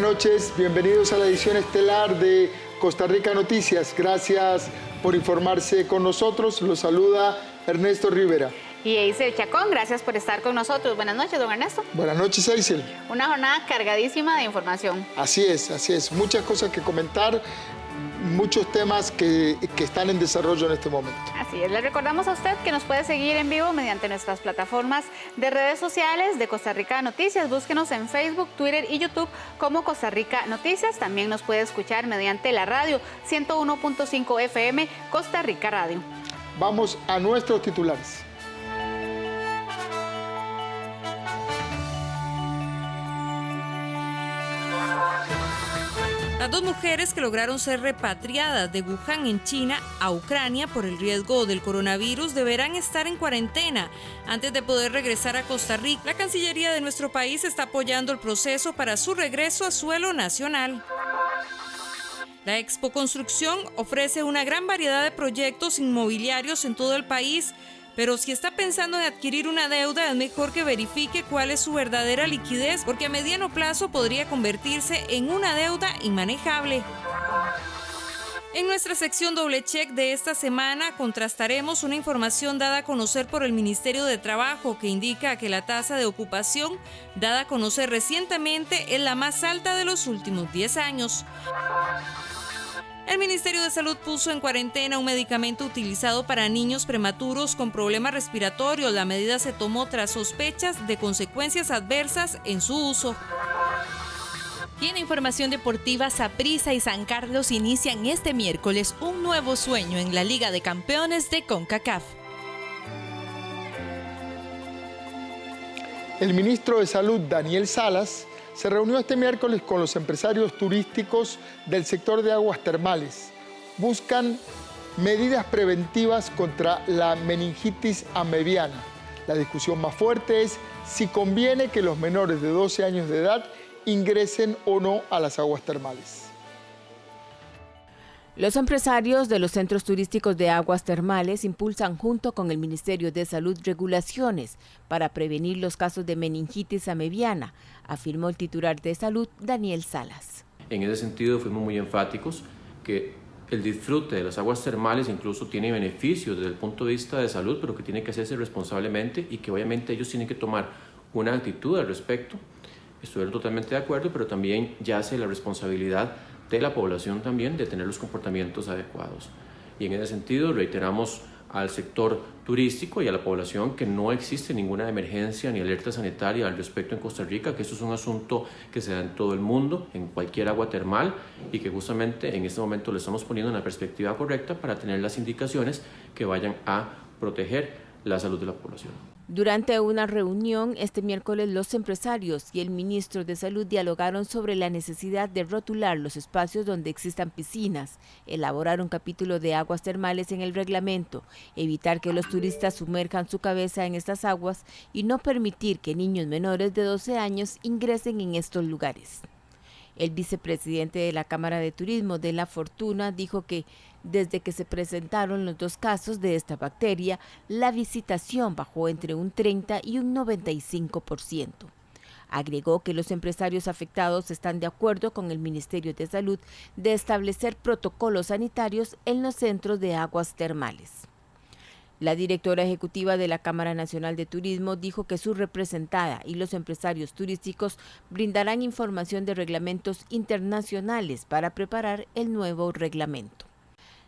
noches, bienvenidos a la edición estelar de Costa Rica Noticias. Gracias por informarse con nosotros. Los saluda Ernesto Rivera. Y Eisel Chacón, gracias por estar con nosotros. Buenas noches, don Ernesto. Buenas noches, Eisel. Una jornada cargadísima de información. Así es. Muchas cosas que comentar, muchos temas que están en desarrollo en este momento. Así es, le recordamos a usted que nos puede seguir en vivo mediante nuestras plataformas de redes sociales de Costa Rica Noticias. Búsquenos en Facebook, Twitter y YouTube como Costa Rica Noticias. También nos puede escuchar mediante la radio 101.5 FM Costa Rica Radio. Vamos a nuestros titulares. Las dos mujeres que lograron ser repatriadas de Wuhan en China a Ucrania por el riesgo del coronavirus deberán estar en cuarentena antes de poder regresar a Costa Rica. La Cancillería de nuestro país está apoyando el proceso para su regreso a suelo nacional. La Expo Construcción ofrece una gran variedad de proyectos inmobiliarios en todo el país, pero si está pensando en adquirir una deuda, es mejor que verifique cuál es su verdadera liquidez, porque a mediano plazo podría convertirse en una deuda inmanejable. En nuestra sección Doble Check de esta semana contrastaremos una información dada a conocer por el Ministerio de Trabajo que indica que la tasa de ocupación dada a conocer recientemente es la más alta de los últimos 10 años. El Ministerio de Salud puso en cuarentena un medicamento utilizado para niños prematuros con problemas respiratorios. La medida se tomó tras sospechas de consecuencias adversas en su uso. Y en información deportiva, Saprissa y San Carlos inician este miércoles un nuevo sueño en la Liga de Campeones de CONCACAF. El ministro de Salud, Daniel Salas, se reunió este miércoles con los empresarios turísticos del sector de aguas termales. Buscan medidas preventivas contra la meningitis amebiana. La discusión más fuerte es si conviene que los menores de 12 años de edad ingresen o no a las aguas termales. Los empresarios de los centros turísticos de aguas termales impulsan junto con el Ministerio de Salud regulaciones para prevenir los casos de meningitis amebiana, afirmó el titular de Salud, Daniel Salas. En ese sentido fuimos muy enfáticos que el disfrute de las aguas termales incluso tiene beneficios desde el punto de vista de salud, pero que tiene que hacerse responsablemente y que obviamente ellos tienen que tomar una actitud al respecto. Estoy totalmente de acuerdo, pero también yace la responsabilidad de la población también de tener los comportamientos adecuados. Y en ese sentido reiteramos al sector turístico y a la población que no existe ninguna emergencia ni alerta sanitaria al respecto en Costa Rica, que esto es un asunto que se da en todo el mundo, en cualquier agua termal, y que justamente en este momento lo estamos poniendo en la perspectiva correcta para tener las indicaciones que vayan a proteger la salud de la población. Durante una reunión este miércoles, los empresarios y el ministro de Salud dialogaron sobre la necesidad de rotular los espacios donde existan piscinas, elaborar un capítulo de aguas termales en el reglamento, evitar que los turistas sumerjan su cabeza en estas aguas y no permitir que niños menores de 12 años ingresen en estos lugares. El vicepresidente de la Cámara de Turismo de La Fortuna dijo que desde que se presentaron los dos casos de esta bacteria, la visitación bajó entre un 30 y un 95%. Agregó que los empresarios afectados están de acuerdo con el Ministerio de Salud de establecer protocolos sanitarios en los centros de aguas termales. La directora ejecutiva de la Cámara Nacional de Turismo dijo que su representada y los empresarios turísticos brindarán información de reglamentos internacionales para preparar el nuevo reglamento.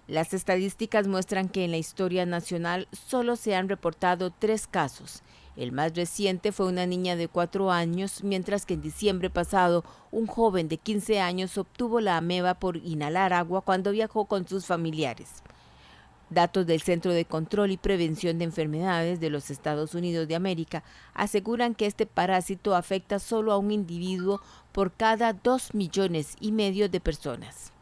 Las estadísticas muestran que en la historia nacional solo se han reportado 3 casos. El más reciente fue una niña de 4 años, mientras que en diciembre pasado un joven de 15 años obtuvo la ameba por inhalar agua cuando viajó con sus familiares. Datos del Centro de Control y Prevención de Enfermedades de los Estados Unidos de América aseguran que este parásito afecta solo a un individuo por cada 2,5 millones de personas.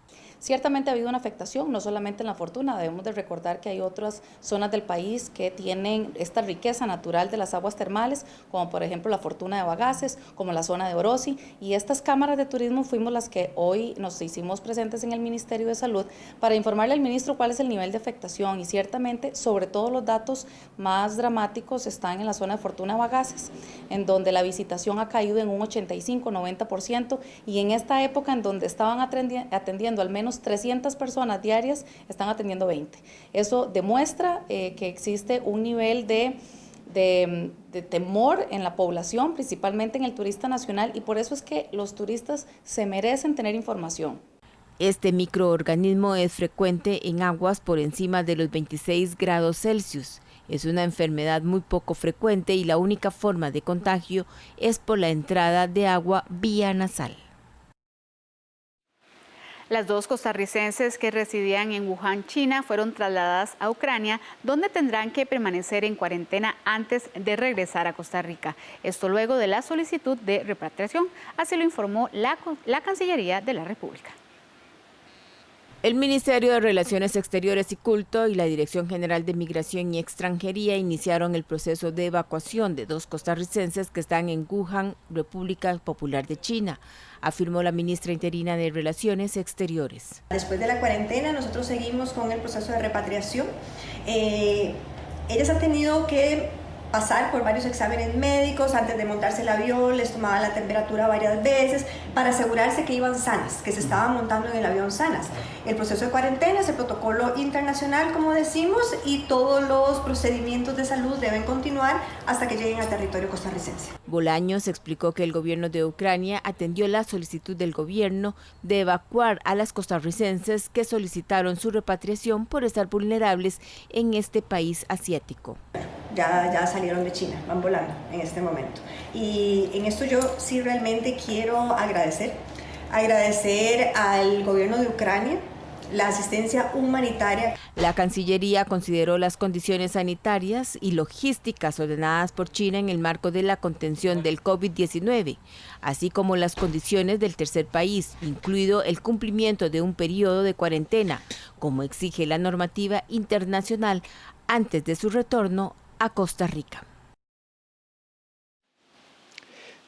Ciertamente ha habido una afectación, no solamente en La Fortuna, debemos de recordar que hay otras zonas del país que tienen esta riqueza natural de las aguas termales, como por ejemplo La Fortuna de Bagaces, como la zona de Orosi, y estas cámaras de turismo fuimos las que hoy nos hicimos presentes en el Ministerio de Salud para informarle al ministro cuál es el nivel de afectación, y ciertamente sobre todo los datos más dramáticos están en la zona de Fortuna de Bagaces, en donde la visitación ha caído en un 85-90%, y en esta época en donde estaban atendiendo al menos 300 personas diarias, están atendiendo 20. Eso demuestra que existe un nivel de temor en la población, principalmente en el turista nacional, y por eso es que los turistas se merecen tener información. Este microorganismo es frecuente en aguas por encima de los 26 grados Celsius. Es una enfermedad muy poco frecuente y la única forma de contagio es por la entrada de agua vía nasal. Las dos costarricenses que residían en Wuhan, China, fueron trasladadas a Ucrania, donde tendrán que permanecer en cuarentena antes de regresar a Costa Rica. Esto luego de la solicitud de repatriación, así lo informó la Cancillería de la República. El Ministerio de Relaciones Exteriores y Culto y la Dirección General de Migración y Extranjería iniciaron el proceso de evacuación de dos costarricenses que están en Wuhan, República Popular de China, afirmó la ministra interina de Relaciones Exteriores. Después de la cuarentena nosotros seguimos con el proceso de repatriación. Ellas han tenido que pasar por varios exámenes médicos antes de montarse el avión, les tomaban la temperatura varias veces para asegurarse que iban sanas, que se estaban montando en el avión sanas. El proceso de cuarentena es el protocolo internacional, como decimos, y todos los procedimientos de salud deben continuar hasta que lleguen al territorio costarricense. Bolaños explicó que el gobierno de Ucrania atendió la solicitud del gobierno de evacuar a las costarricenses que solicitaron su repatriación por estar vulnerables en este país asiático. Ya salieron de China, van volando en este momento. Y en esto yo sí realmente quiero agradecer al gobierno de Ucrania la asistencia humanitaria. La Cancillería consideró las condiciones sanitarias y logísticas ordenadas por China en el marco de la contención del COVID-19, así como las condiciones del tercer país, incluido el cumplimiento de un periodo de cuarentena, como exige la normativa internacional antes de su retorno a Costa Rica.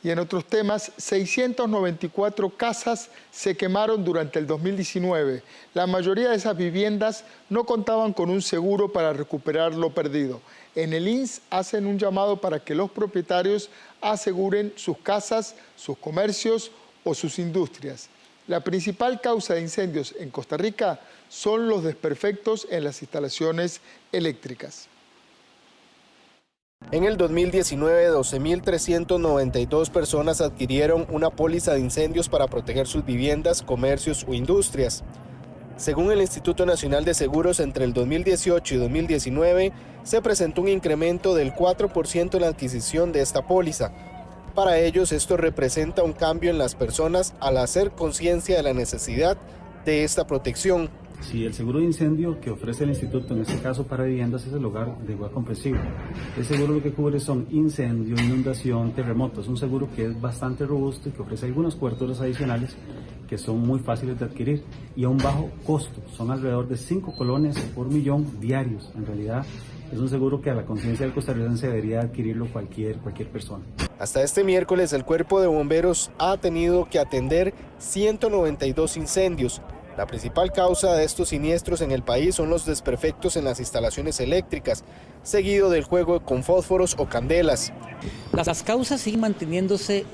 Y en otros temas, 694 casas se quemaron durante el 2019. La mayoría de esas viviendas no contaban con un seguro para recuperar lo perdido. En el INS hacen un llamado para que los propietarios aseguren sus casas, sus comercios o sus industrias. La principal causa de incendios en Costa Rica son los desperfectos en las instalaciones eléctricas. En el 2019, 12.392 personas adquirieron una póliza de incendios para proteger sus viviendas, comercios o industrias. Según el Instituto Nacional de Seguros, entre el 2018 y 2019 se presentó un incremento del 4% en la adquisición de esta póliza. Para ellos, esto representa un cambio en las personas al hacer conciencia de la necesidad de esta protección. Si el seguro de incendio que ofrece el instituto, en este caso para viviendas, es el hogar de agua compresivo. El seguro lo que cubre son incendio, inundación, terremotos. Es un seguro que es bastante robusto y que ofrece algunas coberturas adicionales que son muy fáciles de adquirir y a un bajo costo. Son alrededor de 5 colones por millón diarios. En realidad es un seguro que a la conciencia del costarricense debería adquirirlo cualquier persona. Hasta este miércoles el Cuerpo de Bomberos ha tenido que atender 192 incendios. La principal causa de estos siniestros en el país son los desperfectos en las instalaciones eléctricas, seguido del juego con fósforos o candelas. Las causas siguen manteniéndose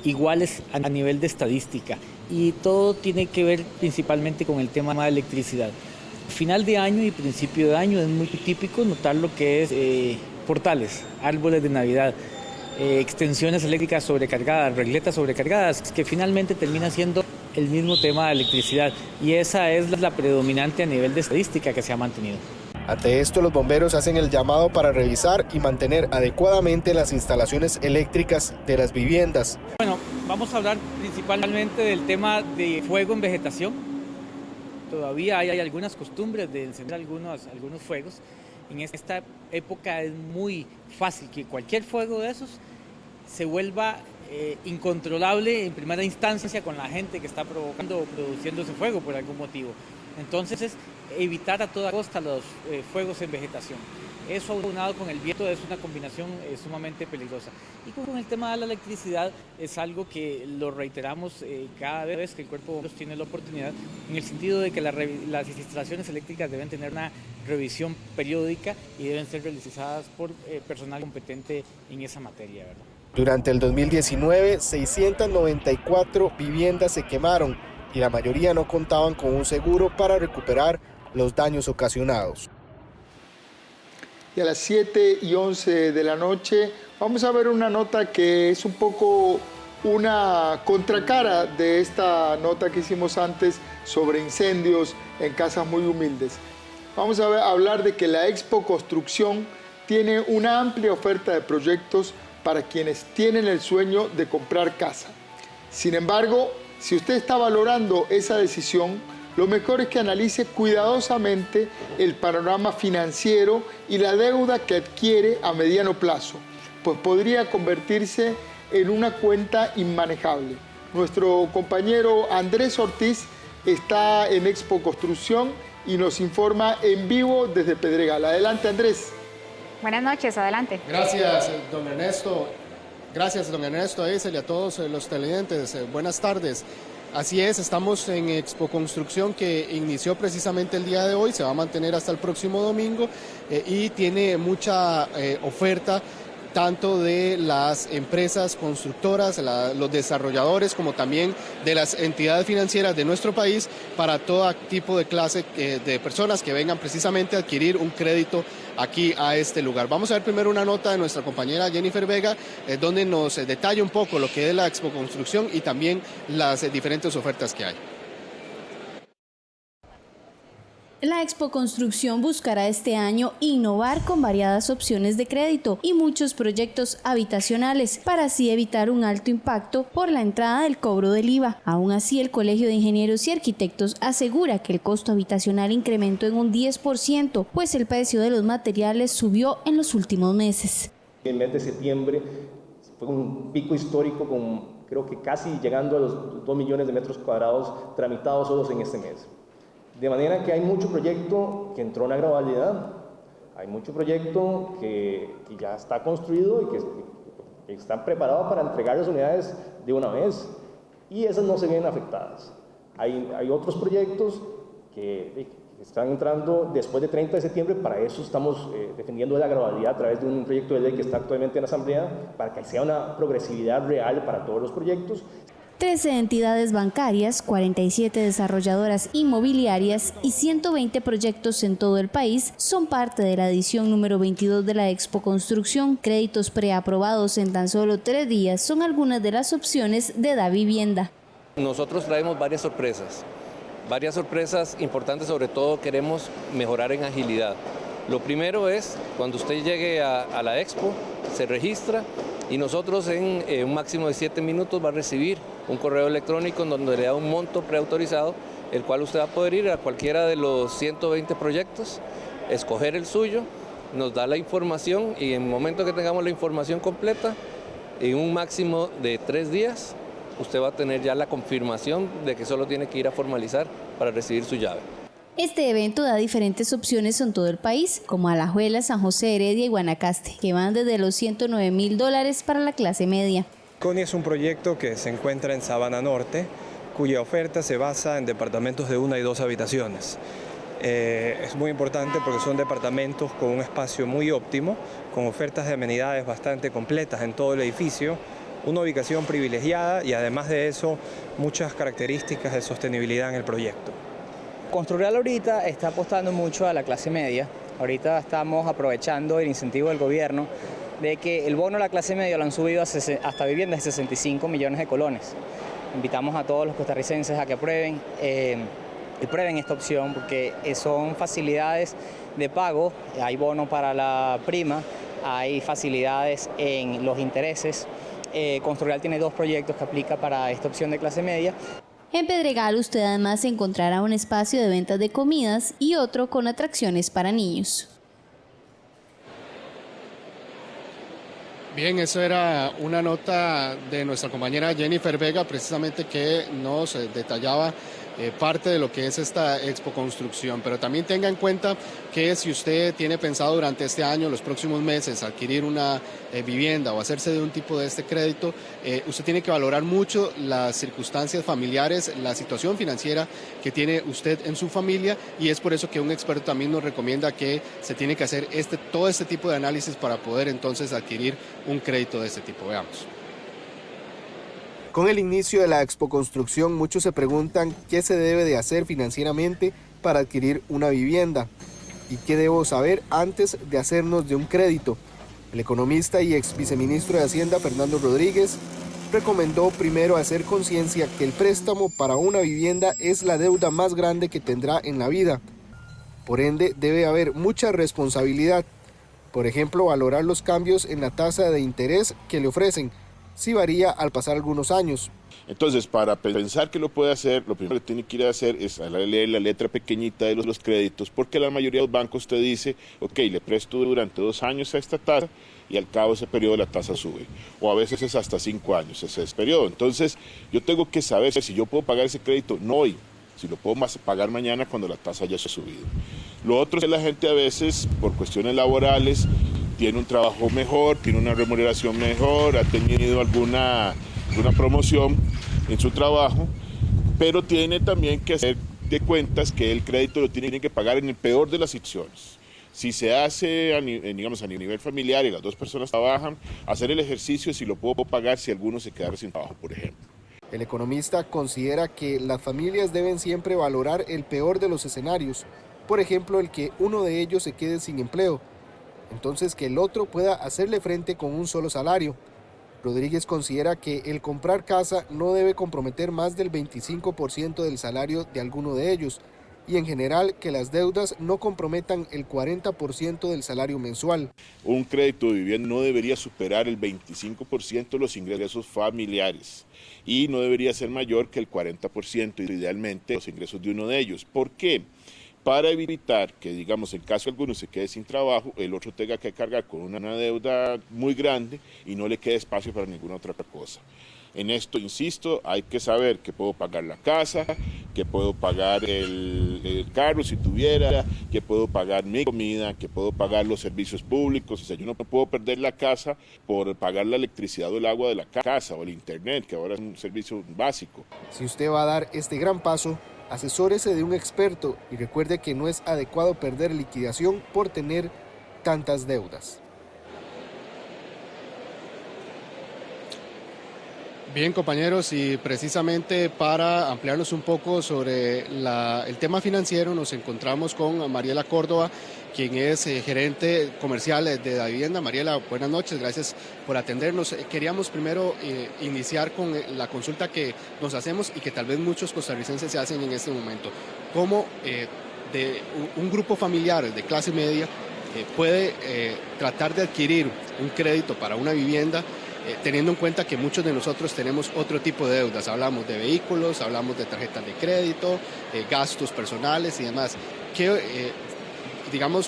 iguales a nivel de estadística y todo tiene que ver principalmente con el tema de electricidad. Final de año y principio de año es muy típico notar lo que es portales, árboles de Navidad, extensiones eléctricas sobrecargadas, regletas sobrecargadas, que finalmente termina siendo el mismo tema de electricidad, y esa es la predominante a nivel de estadística que se ha mantenido. Ante esto, los bomberos hacen el llamado para revisar y mantener adecuadamente las instalaciones eléctricas de las viviendas. Bueno, vamos a hablar principalmente del tema de fuego en vegetación. Todavía hay algunas costumbres de encender algunos fuegos. En esta época es muy fácil que cualquier fuego de esos se vuelva incontrolable en primera instancia con la gente que está provocando o produciendo ese fuego por algún motivo. Entonces es evitar a toda costa los fuegos en vegetación. Eso aunado con el viento es una combinación sumamente peligrosa. Y con el tema de la electricidad es algo que lo reiteramos cada vez que el Cuerpo de Bomberos tiene la oportunidad, en el sentido de que las instalaciones eléctricas deben tener una revisión periódica y deben ser realizadas por personal competente en esa materia, ¿verdad? Durante el 2019, 694 viviendas se quemaron y la mayoría no contaban con un seguro para recuperar los daños ocasionados. Y a las 7:11 de la noche vamos a ver una nota que es un poco una contracara de esta nota que hicimos antes sobre incendios en casas muy humildes. Vamos a hablar de que la Expo Construcción tiene una amplia oferta de proyectos para quienes tienen el sueño de comprar casa. Sin embargo, si usted está valorando esa decisión, lo mejor es que analice cuidadosamente el panorama financiero y la deuda que adquiere a mediano plazo, pues podría convertirse en una cuenta inmanejable. Nuestro compañero Andrés Ortiz está en Expo Construcción y nos informa en vivo desde Pedregal. Adelante, Andrés. Buenas noches, adelante. Gracias, don Ernesto. Gracias, don Ernesto, a Isel y a todos los televidentes. Buenas tardes. Así es, estamos en Expo Construcción que inició precisamente el día de hoy, se va a mantener hasta el próximo domingo y tiene mucha oferta tanto de las empresas constructoras, los desarrolladores, como también de las entidades financieras de nuestro país para todo tipo de clase de personas que vengan precisamente a adquirir un crédito aquí a este lugar. Vamos a ver primero una nota de nuestra compañera Jennifer Vega, donde nos detalla un poco lo que es la Expo Construcción y también las diferentes ofertas que hay. La Expo Construcción buscará este año innovar con variadas opciones de crédito y muchos proyectos habitacionales para así evitar un alto impacto por la entrada del cobro del IVA. Aún así, el Colegio de Ingenieros y Arquitectos asegura que el costo habitacional incrementó en un 10%, pues el precio de los materiales subió en los últimos meses. El mes de septiembre fue un pico histórico con creo que casi llegando a los 2 millones de metros cuadrados tramitados solos en este mes. De manera que hay mucho proyecto que entró en la gradualidad, hay mucho proyecto que ya está construido y que están preparados para entregar las unidades de una vez y esas no se ven afectadas. Hay otros proyectos que están entrando después de 30 de septiembre, para eso estamos defendiendo la gradualidad a través de un proyecto de ley que está actualmente en la Asamblea para que sea una progresividad real para todos los proyectos. 13 entidades bancarias, 47 desarrolladoras inmobiliarias y 120 proyectos en todo el país son parte de la edición número 22 de la Expo Construcción. Créditos preaprobados en tan solo 3 días son algunas de las opciones de DaVivienda. Nosotros traemos varias sorpresas importantes, sobre todo queremos mejorar en agilidad. Lo primero es, cuando usted llegue a la Expo, se registra y nosotros en un máximo de 7 minutos va a recibir un correo electrónico en donde le da un monto preautorizado, el cual usted va a poder ir a cualquiera de los 120 proyectos, escoger el suyo, nos da la información y en el momento que tengamos la información completa, en un máximo de 3 días, usted va a tener ya la confirmación de que solo tiene que ir a formalizar para recibir su llave. Este evento da diferentes opciones en todo el país, como Alajuela, San José, Heredia y Guanacaste, que van desde los $109.000 para la clase media. CONI es un proyecto que se encuentra en Sabana Norte, cuya oferta se basa en departamentos de 1 y 2 habitaciones. Es muy importante porque son departamentos con un espacio muy óptimo, con ofertas de amenidades bastante completas en todo el edificio, una ubicación privilegiada y además de eso muchas características de sostenibilidad en el proyecto. Construreal ahorita está apostando mucho a la clase media. Ahorita estamos aprovechando el incentivo del gobierno de que el bono a la clase media lo han subido hasta viviendas de 65 millones de colones. Invitamos a todos los costarricenses a que aprueben esta opción porque son facilidades de pago, hay bono para la prima, hay facilidades en los intereses. Construreal tiene 2 proyectos que aplica para esta opción de clase media. En Pedregal usted además encontrará un espacio de ventas de comidas y otro con atracciones para niños. Bien, eso era una nota de nuestra compañera Jennifer Vega, precisamente que nos detallaba parte de lo que es esta Expo Construcción, pero también tenga en cuenta que si usted tiene pensado durante este año, los próximos meses, adquirir una vivienda o hacerse de un tipo de este crédito, usted tiene que valorar mucho las circunstancias familiares, la situación financiera que tiene usted en su familia, y es por eso que un experto también nos recomienda que se tiene que hacer todo este tipo de análisis para poder entonces adquirir un crédito de este tipo. Veamos. Con el inicio de la Expo Construcción, muchos se preguntan qué se debe de hacer financieramente para adquirir una vivienda y qué debo saber antes de hacernos de un crédito. El economista y ex viceministro de Hacienda, Fernando Rodríguez, recomendó primero hacer conciencia que el préstamo para una vivienda es la deuda más grande que tendrá en la vida. Por ende, debe haber mucha responsabilidad. Por ejemplo, valorar los cambios en la tasa de interés que le ofrecen, si varía al pasar algunos años. Entonces, para pensar que lo puede hacer, lo primero que tiene que ir a hacer es leer la letra pequeñita de los créditos, porque la mayoría de los bancos te dice, ok, le presto durante 2 años a esta tasa y al cabo de ese periodo la tasa sube, o a veces es hasta 5 años ese periodo. Entonces, yo tengo que saber si yo puedo pagar ese crédito, no hoy, si lo puedo pagar mañana cuando la tasa ya se ha subido. Lo otro es que la gente a veces, por cuestiones laborales, tiene un trabajo mejor, tiene una remuneración mejor, ha tenido alguna promoción en su trabajo, pero tiene también que hacer de cuentas que el crédito lo tiene que pagar en el peor de las situaciones. Si se hace a nivel familiar y las 2 personas trabajan, hacer el ejercicio de si lo puedo pagar si alguno se quedara sin trabajo, por ejemplo. El economista considera que las familias deben siempre valorar el peor de los escenarios, por ejemplo, el que uno de ellos se quede sin empleo, entonces que el otro pueda hacerle frente con un solo salario. Rodríguez considera que el comprar casa no debe comprometer más del 25% del salario de alguno de ellos, y en general que las deudas no comprometan el 40% del salario mensual. Un crédito de vivienda no debería superar el 25% de los ingresos familiares y no debería ser mayor que el 40%, idealmente, los ingresos de uno de ellos. ¿Por qué? Para evitar que, digamos, en caso alguno se quede sin trabajo, el otro tenga que cargar con una deuda muy grande y no le quede espacio para ninguna otra cosa. En esto, insisto, hay que saber que puedo pagar la casa, que puedo pagar el carro si tuviera, que puedo pagar mi comida, que puedo pagar los servicios públicos. O sea, yo no puedo perder la casa por pagar la electricidad o el agua de la casa o el internet, que ahora es un servicio básico. Si usted va a dar este gran paso, asesórese de un experto y recuerde que no es adecuado perder liquidación por tener tantas deudas. Bien, compañeros, y precisamente para ampliarnos un poco sobre el tema financiero, nos encontramos con Mariela Córdoba, quien es gerente comercial de la vivienda. Mariela, buenas noches, gracias por atendernos. Queríamos primero iniciar con la consulta que nos hacemos y que tal vez muchos costarricenses se hacen en este momento. ¿Cómo de un grupo familiar de clase media puede tratar de adquirir un crédito para una vivienda, teniendo en cuenta que muchos de nosotros tenemos otro tipo de deudas? Hablamos de vehículos, hablamos de tarjetas de crédito, gastos personales y demás? ¿Qué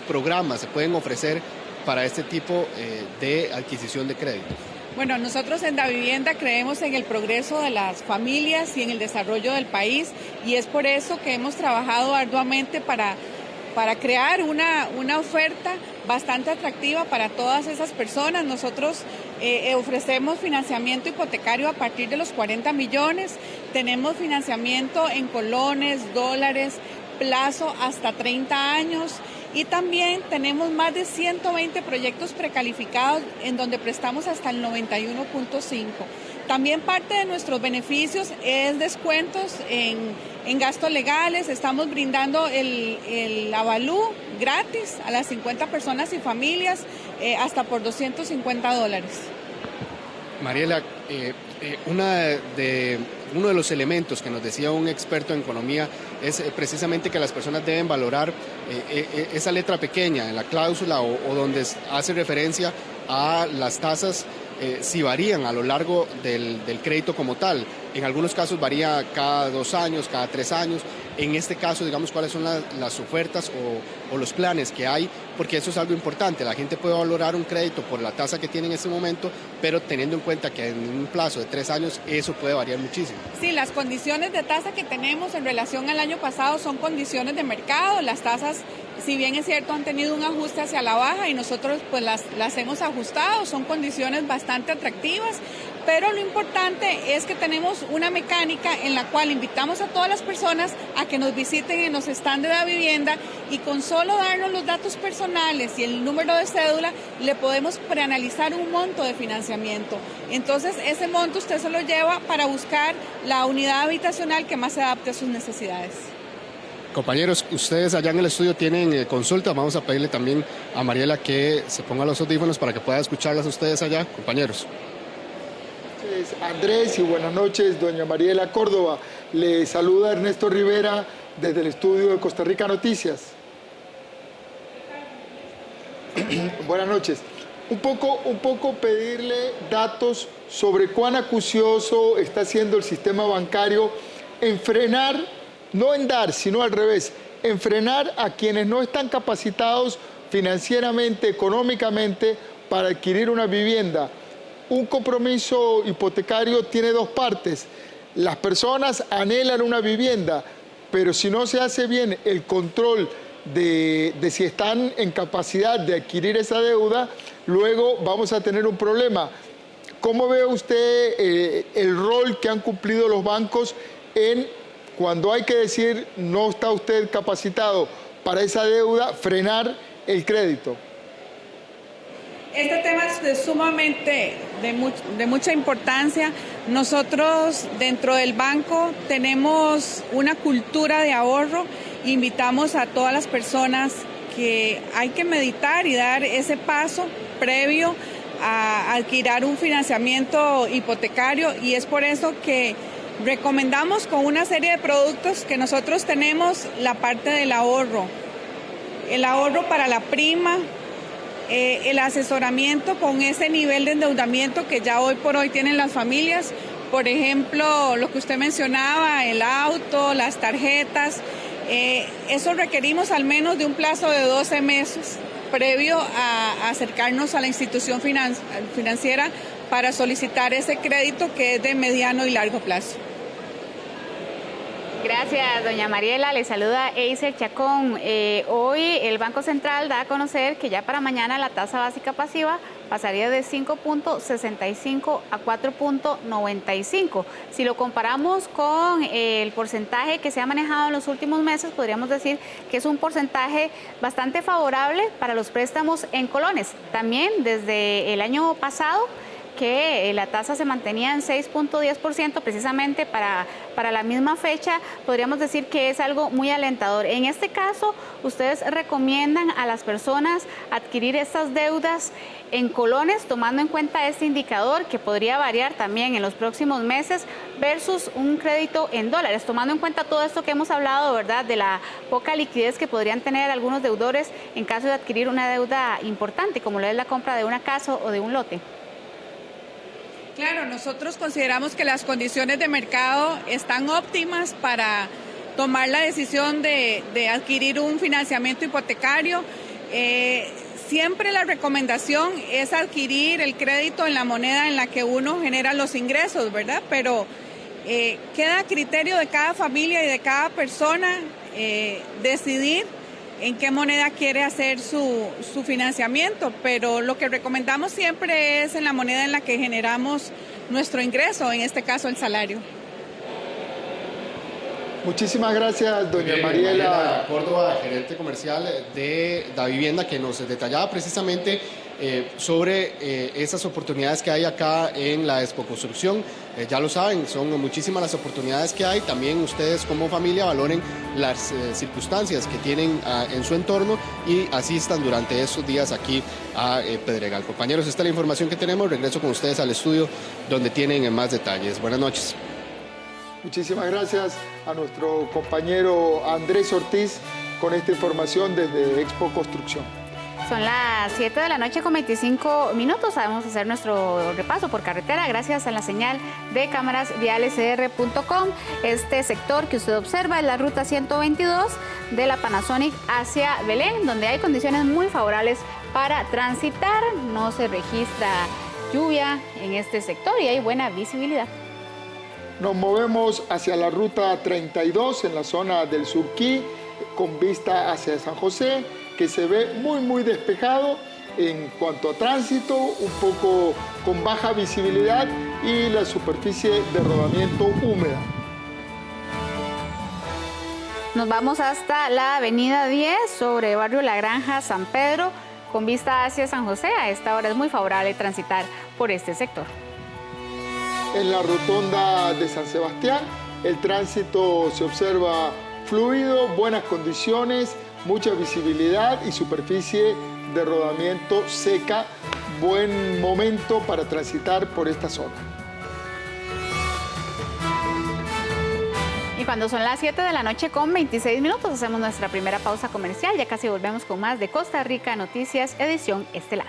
programas se pueden ofrecer para este tipo de adquisición de crédito? Bueno, nosotros en Da Vivienda creemos en el progreso de las familias y en el desarrollo del país, y es por eso que hemos trabajado arduamente para crear una oferta bastante atractiva para todas esas personas. Nosotros ofrecemos financiamiento hipotecario a partir de los 40 millones, tenemos financiamiento en colones, dólares, plazo hasta 30 años, y también tenemos más de 120 proyectos precalificados en donde prestamos hasta el 91.5. También parte de nuestros beneficios es descuentos en gastos legales. Estamos brindando el avalú gratis a las 50 personas y familias hasta por $250. Mariela, uno de los elementos que nos decía un experto en economía es precisamente que las personas deben valorar esa letra pequeña en la cláusula o donde hace referencia a las tasas, si varían a lo largo del crédito como tal. En algunos casos varía cada 2 años, cada 3 años. en este caso, digamos, cuáles son las ofertas o los planes que hay, porque eso es algo importante. La gente puede valorar un crédito por la tasa que tiene en ese momento, pero teniendo en cuenta que en un plazo de 3 años eso puede variar muchísimo. Sí, las condiciones de tasa que tenemos en relación al año pasado son condiciones de mercado. Las tasas, si bien es cierto, han tenido un ajuste hacia la baja y nosotros pues las hemos ajustado, son condiciones bastante atractivas, pero lo importante es que tenemos una mecánica en la cual invitamos a todas las personas a que nos visiten en los stands de la vivienda y con solo darnos los datos personales y el número de cédula le podemos preanalizar un monto de financiamiento. Entonces ese monto usted se lo lleva para buscar la unidad habitacional que más se adapte a sus necesidades. Compañeros, ustedes allá en el estudio tienen consultas. Vamos a pedirle también a Mariela que se ponga los audífonos para que pueda escucharlas ustedes allá, compañeros. Andrés, y buenas noches, doña Mariela Córdoba. Le saluda Ernesto Rivera desde el estudio de Costa Rica Noticias. Buenas noches. Un poco pedirle datos sobre cuán acucioso está siendo el sistema bancario en frenar, no en dar, sino al revés, en frenar a quienes no están capacitados financieramente, económicamente, para adquirir una vivienda. Un compromiso hipotecario tiene 2 partes. Las personas anhelan una vivienda, pero si no se hace bien el control de si están en capacidad de adquirir esa deuda, luego vamos a tener un problema. ¿Cómo ve usted el rol que han cumplido los bancos en, cuando hay que decir no está usted capacitado para esa deuda, frenar el crédito? Este tema es sumamente de mucha importancia. Nosotros dentro del banco tenemos una cultura de ahorro. Invitamos a todas las personas que hay que meditar y dar ese paso previo a adquirir un financiamiento hipotecario, y es por eso que recomendamos con una serie de productos que nosotros tenemos la parte del ahorro. El ahorro para la prima, el asesoramiento con ese nivel de endeudamiento que ya hoy por hoy tienen las familias. Por ejemplo, lo que usted mencionaba, el auto, las tarjetas, eso requerimos al menos de un plazo de 12 meses previo a acercarnos a la institución financiera para solicitar ese crédito que es de mediano y largo plazo. Gracias, doña Mariela. Le saluda Eiser Chacón. Hoy el Banco Central da a conocer que ya para mañana la tasa básica pasiva pasaría de 5.65 a 4.95. Si lo comparamos con el porcentaje que se ha manejado en los últimos meses, podríamos decir que es un porcentaje bastante favorable para los préstamos en colones. También desde el año pasado, que la tasa se mantenía en 6.10% precisamente para la misma fecha, podríamos decir que es algo muy alentador. En este caso, ustedes recomiendan a las personas adquirir estas deudas en colones, tomando en cuenta este indicador que podría variar también en los próximos meses, versus un crédito en dólares, tomando en cuenta todo esto que hemos hablado, ¿verdad?, de la poca liquidez que podrían tener algunos deudores en caso de adquirir una deuda importante, como lo es la compra de una casa o de un lote. Claro, nosotros consideramos que las condiciones de mercado están óptimas para tomar la decisión de adquirir un financiamiento hipotecario. Siempre la recomendación es adquirir el crédito en la moneda en la que uno genera los ingresos, ¿verdad? Pero queda a criterio de cada familia y de cada persona decidir en qué moneda quiere hacer su financiamiento, pero lo que recomendamos siempre es en la moneda en la que generamos nuestro ingreso, en este caso el salario. Muchísimas gracias, doña Mariela Córdoba, gerente comercial de Da Vivienda, que nos detallaba precisamente sobre esas oportunidades que hay acá en la Expo Construcción. Ya lo saben, son muchísimas las oportunidades que hay. También ustedes como familia valoren las circunstancias que tienen en su entorno y asistan durante estos días aquí a Pedregal. Compañeros, esta es la información que tenemos. Regreso con ustedes al estudio donde tienen más detalles. Buenas noches. Muchísimas gracias a nuestro compañero Andrés Ortiz con esta información desde Expo Construcción. Son las 7 de la noche con 25 minutos. Vamos a hacer nuestro repaso por carretera gracias a la señal de cámarasvialescr.com. Este sector que usted observa es la ruta 122 de la Panasonic hacia Belén, donde hay condiciones muy favorables para transitar. No se registra lluvia en este sector y hay buena visibilidad. Nos movemos hacia la ruta 32 en la zona del Surquí, con vista hacia San José, que se ve muy despejado en cuanto a tránsito, un poco con baja visibilidad y la superficie de rodamiento húmeda. Nos vamos hasta la avenida 10 sobre barrio La Granja, San Pedro, con vista hacia San José. A esta hora es muy favorable transitar por este sector. En la rotonda de San Sebastián, el tránsito se observa fluido, buenas condiciones, mucha visibilidad y superficie de rodamiento seca. Buen momento para transitar por esta zona. Y cuando son las 7 de la noche con 26 minutos, hacemos nuestra primera pausa comercial. Ya casi volvemos con más de Costa Rica Noticias, edición estelar.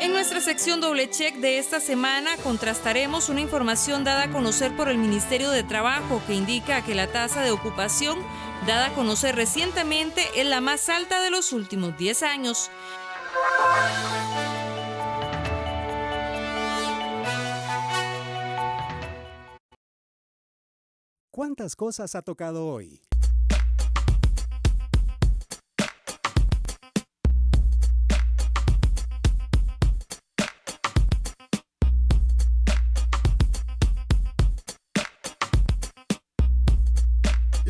En nuestra sección doble check de esta semana contrastaremos una información dada a conocer por el Ministerio de Trabajo que indica que la tasa de ocupación dada a conocer recientemente es la más alta de los últimos 10 años. ¿Cuántas cosas ha tocado hoy?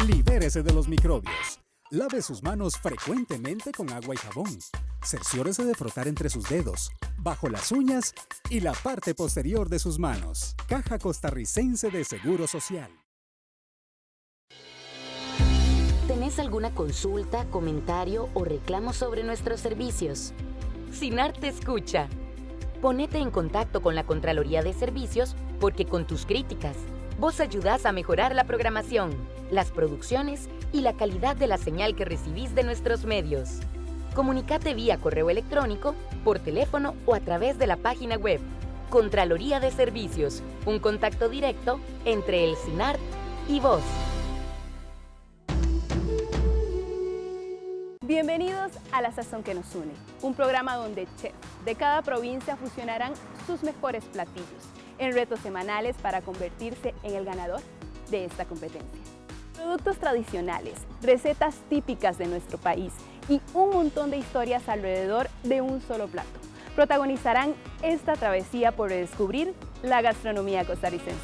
Libérese de los microbios. Lave sus manos frecuentemente con agua y jabón. Cerciórese de frotar entre sus dedos, bajo las uñas y la parte posterior de sus manos. Caja Costarricense de Seguro Social. ¿Tenés alguna consulta, comentario o reclamo sobre nuestros servicios? SINAR te escucha. Ponete en contacto con la Contraloría de Servicios porque con tus críticas, vos ayudás a mejorar la programación, las producciones y la calidad de la señal que recibís de nuestros medios. Comunicate vía correo electrónico, por teléfono o a través de la página web. Contraloría de Servicios, un contacto directo entre el SINAR y vos. Bienvenidos a La Sazón que nos une, un programa donde chefs de cada provincia fusionarán sus mejores platillos en retos semanales para convertirse en el ganador de esta competencia. Productos tradicionales, recetas típicas de nuestro país y un montón de historias alrededor de un solo plato protagonizarán esta travesía por redescubrir la gastronomía costarricense.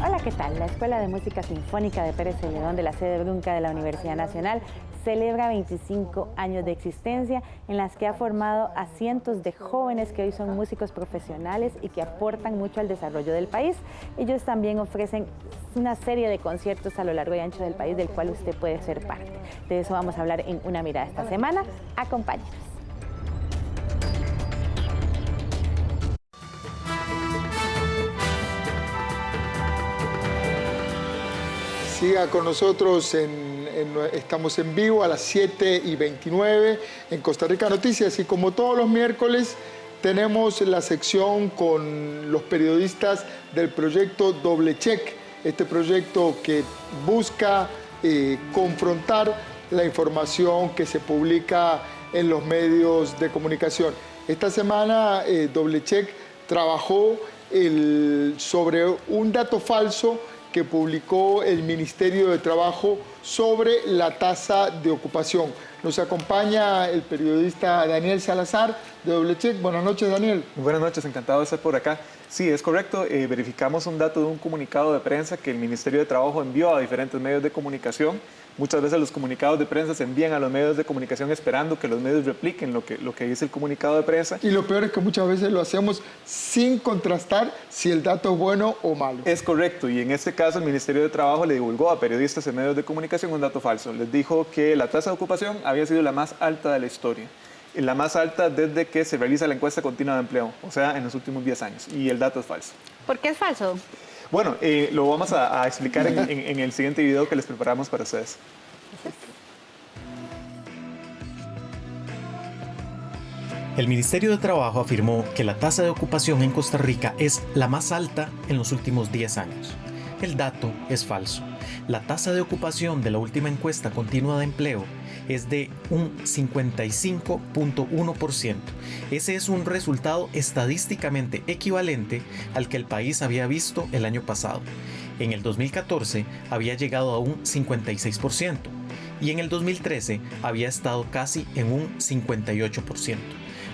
Hola, ¿qué tal? La Escuela de Música Sinfónica de Pérez Celedón de la sede Brunca de la Universidad Nacional celebra 25 años de existencia en las que ha formado a cientos de jóvenes que hoy son músicos profesionales y que aportan mucho al desarrollo del país. Ellos también ofrecen una serie de conciertos a lo largo y ancho del país del cual usted puede ser parte. De eso vamos a hablar en Una Mirada esta semana. Acompáñenos. Siga con nosotros, estamos en vivo a las 7:29 en Costa Rica Noticias y como todos los miércoles tenemos la sección con los periodistas del proyecto Doble Check, este proyecto que busca confrontar la información que se publica en los medios de comunicación. Esta semana Doble Check trabajó sobre un dato falso que publicó el Ministerio de Trabajo sobre la tasa de ocupación. Nos acompaña el periodista Daniel Salazar de Doble Check. Buenas noches, Daniel. Buenas noches, encantado de estar por acá. Sí, es correcto. Verificamos un dato de un comunicado de prensa que el Ministerio de Trabajo envió a diferentes medios de comunicación Muchas veces los comunicados de prensa se envían a los medios de comunicación esperando que los medios repliquen lo que dice el comunicado de prensa. Y lo peor es que muchas veces lo hacemos sin contrastar si el dato es bueno o malo. Es correcto, y en este caso el Ministerio de Trabajo le divulgó a periodistas en medios de comunicación un dato falso. Les dijo que la tasa de ocupación había sido la más alta de la historia. La más alta desde que se realiza la encuesta continua de empleo, o sea, en los últimos 10 años. Y el dato es falso. ¿Por qué es falso? Bueno, lo vamos a explicar en el siguiente video que les preparamos para ustedes. El Ministerio de Trabajo afirmó que la tasa de ocupación en Costa Rica es la más alta en los últimos 10 años. El dato es falso. La tasa de ocupación de la última encuesta continua de empleo es de un 55.1%. Ese es un resultado estadísticamente equivalente al que el país había visto el año pasado. En el 2014 había llegado a un 56% y en el 2013 había estado casi en un 58%.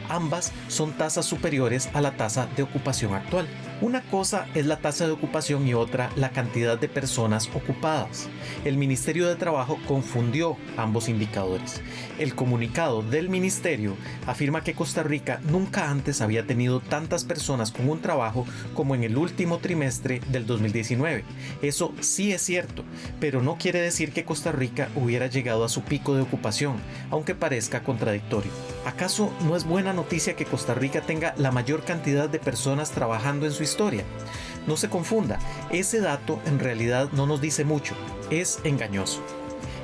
Ambas son tasas superiores a la tasa de ocupación actual. Una cosa es la tasa de ocupación y otra la cantidad de personas ocupadas. El Ministerio de Trabajo confundió ambos indicadores. El comunicado del Ministerio afirma que Costa Rica nunca antes había tenido tantas personas con un trabajo como en el último trimestre del 2019. Eso sí es cierto, pero no quiere decir que Costa Rica hubiera llegado a su pico de ocupación, aunque parezca contradictorio. ¿Acaso no es buena noticia que Costa Rica tenga la mayor cantidad de personas trabajando en su historia? No se confunda, ese dato en realidad no nos dice mucho, es engañoso.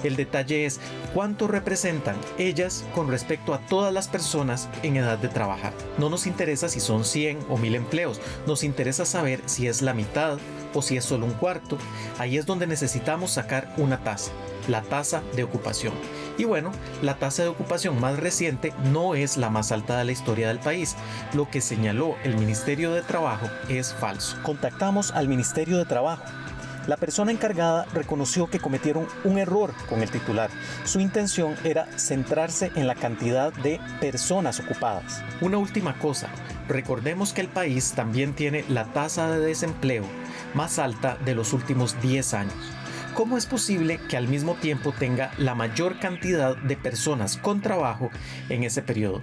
El detalle es cuánto representan ellas con respecto a todas las personas en edad de trabajar. No nos interesa si son 100 o 1000 empleos, nos interesa saber si es la mitad o si es solo un cuarto. Ahí es donde necesitamos sacar una tasa, la tasa de ocupación. Y bueno, la tasa de ocupación más reciente no es la más alta de la historia del país. Lo que señaló el Ministerio de Trabajo es falso. Contactamos al Ministerio de Trabajo. La persona encargada reconoció que cometieron un error con el titular. Su intención era centrarse en la cantidad de personas ocupadas. Una última cosa, recordemos que el país también tiene la tasa de desempleo más alta de los últimos 10 años. ¿Cómo es posible que al mismo tiempo tenga la mayor cantidad de personas con trabajo en ese periodo?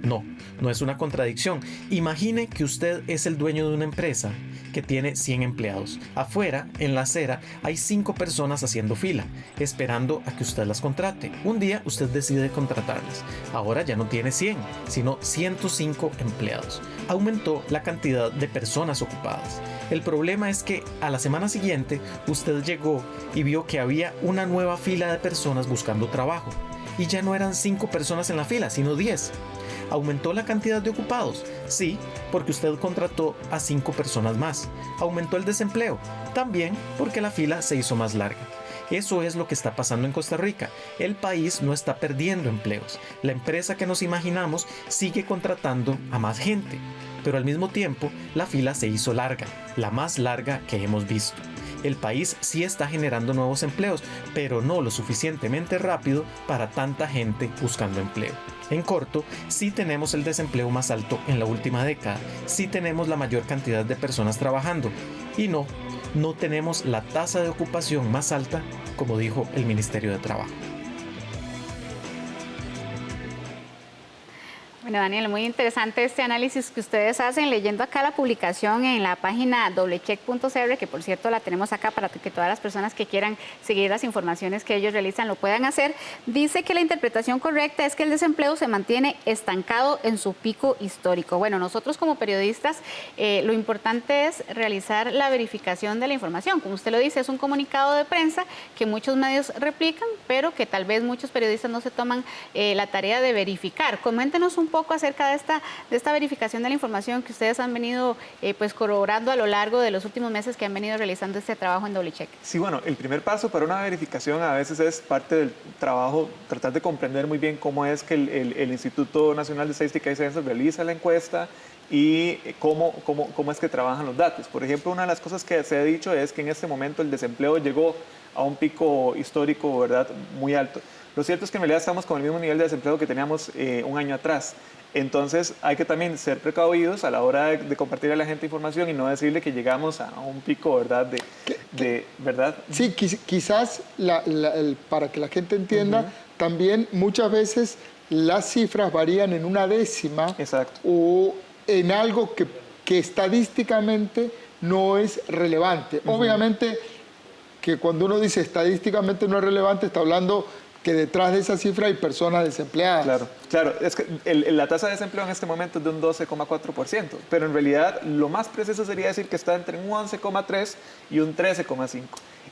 No es una contradicción. Imagine que usted es el dueño de una empresa que tiene 100 empleados. Afuera, en la acera, hay 5 personas haciendo fila, esperando a que usted las contrate. Un día usted decide contratarlas. Ahora ya no tiene 100, sino 105 empleados. Aumentó la cantidad de personas ocupadas. El problema es que a la semana siguiente usted llegó y vio que había una nueva fila de personas buscando trabajo. Y ya no eran 5 personas en la fila, sino 10. ¿Aumentó la cantidad de ocupados? Sí, porque usted contrató a 5 personas más. ¿Aumentó el desempleo? También porque la fila se hizo más larga. Eso es lo que está pasando en Costa Rica. El país no está perdiendo empleos. La empresa que nos imaginamos sigue contratando a más gente. Pero al mismo tiempo, la fila se hizo larga, la más larga que hemos visto. El país sí está generando nuevos empleos, pero no lo suficientemente rápido para tanta gente buscando empleo. En corto, sí tenemos el desempleo más alto en la última década, sí tenemos la mayor cantidad de personas trabajando y no tenemos la tasa de ocupación más alta, como dijo el Ministerio de Trabajo. Bueno, Daniel, muy interesante este análisis que ustedes hacen. Leyendo acá la publicación en la página doblecheck.cr, que por cierto la tenemos acá para que todas las personas que quieran seguir las informaciones que ellos realizan lo puedan hacer, dice que la interpretación correcta es que el desempleo se mantiene estancado en su pico histórico. Bueno, nosotros como periodistas lo importante es realizar la verificación de la información. Como usted lo dice, es un comunicado de prensa que muchos medios replican, pero que tal vez muchos periodistas no se toman la tarea de verificar. Coméntenos un poco acerca de esta verificación de la información que ustedes han venido pues corroborando a lo largo de los últimos meses que han venido realizando este trabajo en Doblecheck. Sí, bueno, el primer paso para una verificación a veces es parte del trabajo, tratar de comprender muy bien cómo es que el Instituto Nacional de Estadística y Censos realiza la encuesta y cómo es que trabajan los datos. Por ejemplo, una de las cosas que se ha dicho es que en este momento el desempleo llegó a un pico histórico, ¿verdad?, muy alto. Lo cierto es que en realidad estamos con el mismo nivel de desempleo que teníamos un año atrás. Entonces hay que también ser precavidos a la hora de compartir a la gente información y no decirle que llegamos a un pico, ¿verdad? ¿verdad? Sí, quizás para que la gente entienda, también muchas veces las cifras varían en una décima. Exacto. O en algo que estadísticamente no es relevante. Obviamente que cuando uno dice estadísticamente no es relevante, está hablando que detrás de esa cifra hay personas desempleadas. Claro, es que la tasa de desempleo en este momento es de un 12,4%, pero en realidad lo más preciso sería decir que está entre un 11,3% y un 13,5%.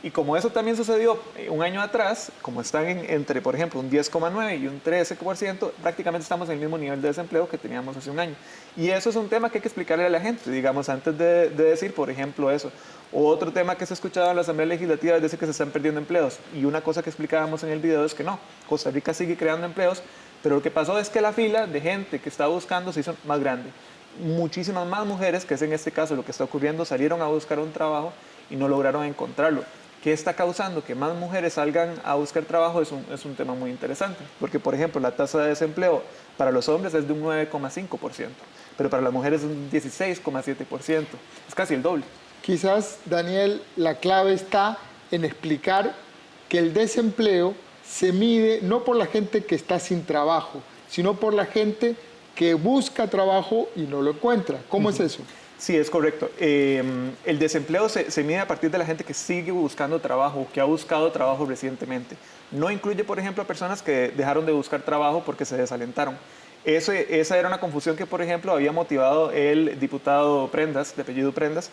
Y como eso también sucedió un año atrás, como están entre, por ejemplo, un 10,9% y un 13%, prácticamente estamos en el mismo nivel de desempleo que teníamos hace un año. Y eso es un tema que hay que explicarle a la gente, digamos, antes de decir, por ejemplo, eso. Otro tema que se ha escuchado en la Asamblea Legislativa es decir que se están perdiendo empleos. Y una cosa que explicábamos en el video es que no, Costa Rica sigue creando empleos, pero lo que pasó es que la fila de gente que estaba buscando se hizo más grande. Muchísimas más mujeres, que es en este caso lo que está ocurriendo, salieron a buscar un trabajo y no lograron encontrarlo. ¿Qué está causando que más mujeres salgan a buscar trabajo? Es un tema muy interesante, porque por ejemplo la tasa de desempleo para los hombres es de un 9,5%, pero para las mujeres es un 16,7%, es casi el doble. Quizás, Daniel, la clave está en explicar que el desempleo se mide no por la gente que está sin trabajo, sino por la gente que busca trabajo y no lo encuentra. ¿Cómo es eso? Sí, es correcto. El desempleo se mide a partir de la gente que sigue buscando trabajo, que ha buscado trabajo recientemente. No incluye, por ejemplo, a personas que dejaron de buscar trabajo porque se desalentaron. Esa era una confusión que, por ejemplo, había motivado el diputado Prendas, de apellido Prendas,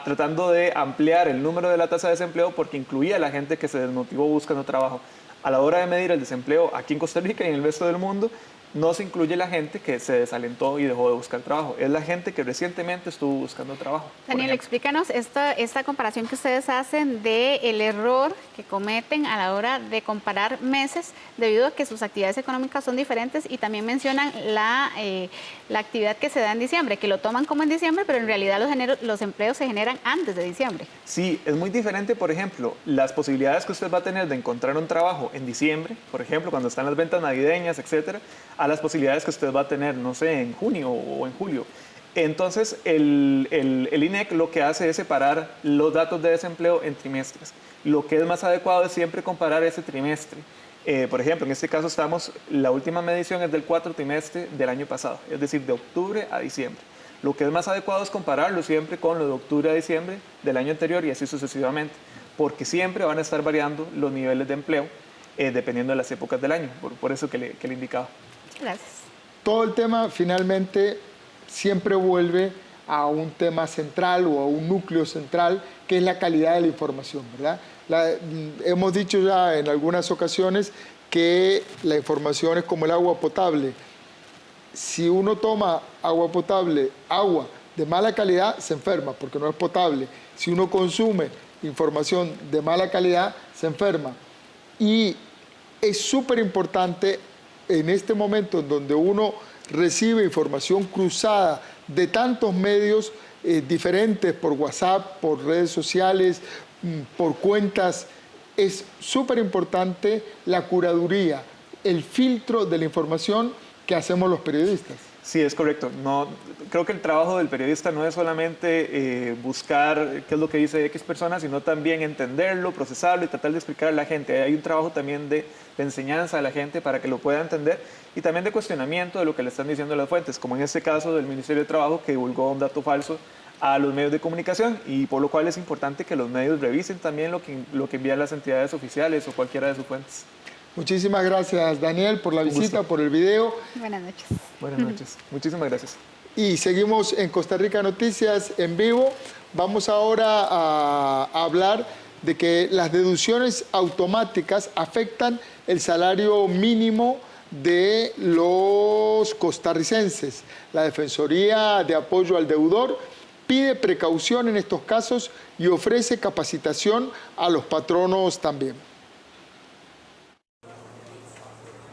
tratando de ampliar el número de la tasa de desempleo porque incluía a la gente que se desmotivó buscando trabajo. A la hora de medir el desempleo aquí en Costa Rica y en el resto del mundo, no se incluye la gente que se desalentó y dejó de buscar trabajo. Es la gente que recientemente estuvo buscando trabajo. Daniel, explícanos esta comparación que ustedes hacen del error que cometen a la hora de comparar meses debido a que sus actividades económicas son diferentes y también mencionan la actividad que se da en diciembre, que lo toman como en diciembre, pero en realidad los empleos se generan antes de diciembre. Sí, es muy diferente, por ejemplo, las posibilidades que usted va a tener de encontrar un trabajo en diciembre, por ejemplo, cuando están las ventas navideñas, etcétera, a las posibilidades que usted va a tener, no sé, en junio o en julio. Entonces, el INEC lo que hace es separar los datos de desempleo en trimestres. Lo que es más adecuado es siempre comparar ese trimestre. Por ejemplo, en este caso la última medición es del 4º trimestre del año pasado, es decir, de octubre a diciembre. Lo que es más adecuado es compararlo siempre con lo de octubre a diciembre del año anterior y así sucesivamente, porque siempre van a estar variando los niveles de empleo dependiendo de las épocas del año, por eso que le indicaba. Gracias. Todo el tema finalmente siempre vuelve a un tema central o a un núcleo central, que es la calidad de la información, ¿verdad? Hemos dicho ya en algunas ocasiones que la información es como el agua potable. Si uno toma agua potable, agua de mala calidad, se enferma porque no es potable. Si uno consume información de mala calidad, se enferma. Y es súper importante en este momento en donde uno recibe información cruzada de tantos medios diferentes, por WhatsApp, por redes sociales, por cuentas, es súper importante la curaduría, el filtro de la información que hacemos los periodistas. Sí, es correcto. Creo que el trabajo del periodista no es solamente buscar qué es lo que dice X persona, sino también entenderlo, procesarlo y tratar de explicar a la gente. Hay un trabajo también de enseñanza a la gente para que lo pueda entender y también de cuestionamiento de lo que le están diciendo las fuentes, como en este caso del Ministerio de Trabajo que divulgó un dato falso a los medios de comunicación y por lo cual es importante que los medios revisen también lo que envían las entidades oficiales o cualquiera de sus fuentes. Muchísimas gracias, Daniel, por la visita, por el video. Buenas noches. Buenas noches. Muchísimas gracias. Y seguimos en Costa Rica Noticias en vivo. Vamos ahora a hablar de que las deducciones automáticas afectan el salario mínimo de los costarricenses. La Defensoría de Apoyo al Deudor pide precaución en estos casos y ofrece capacitación a los patronos también.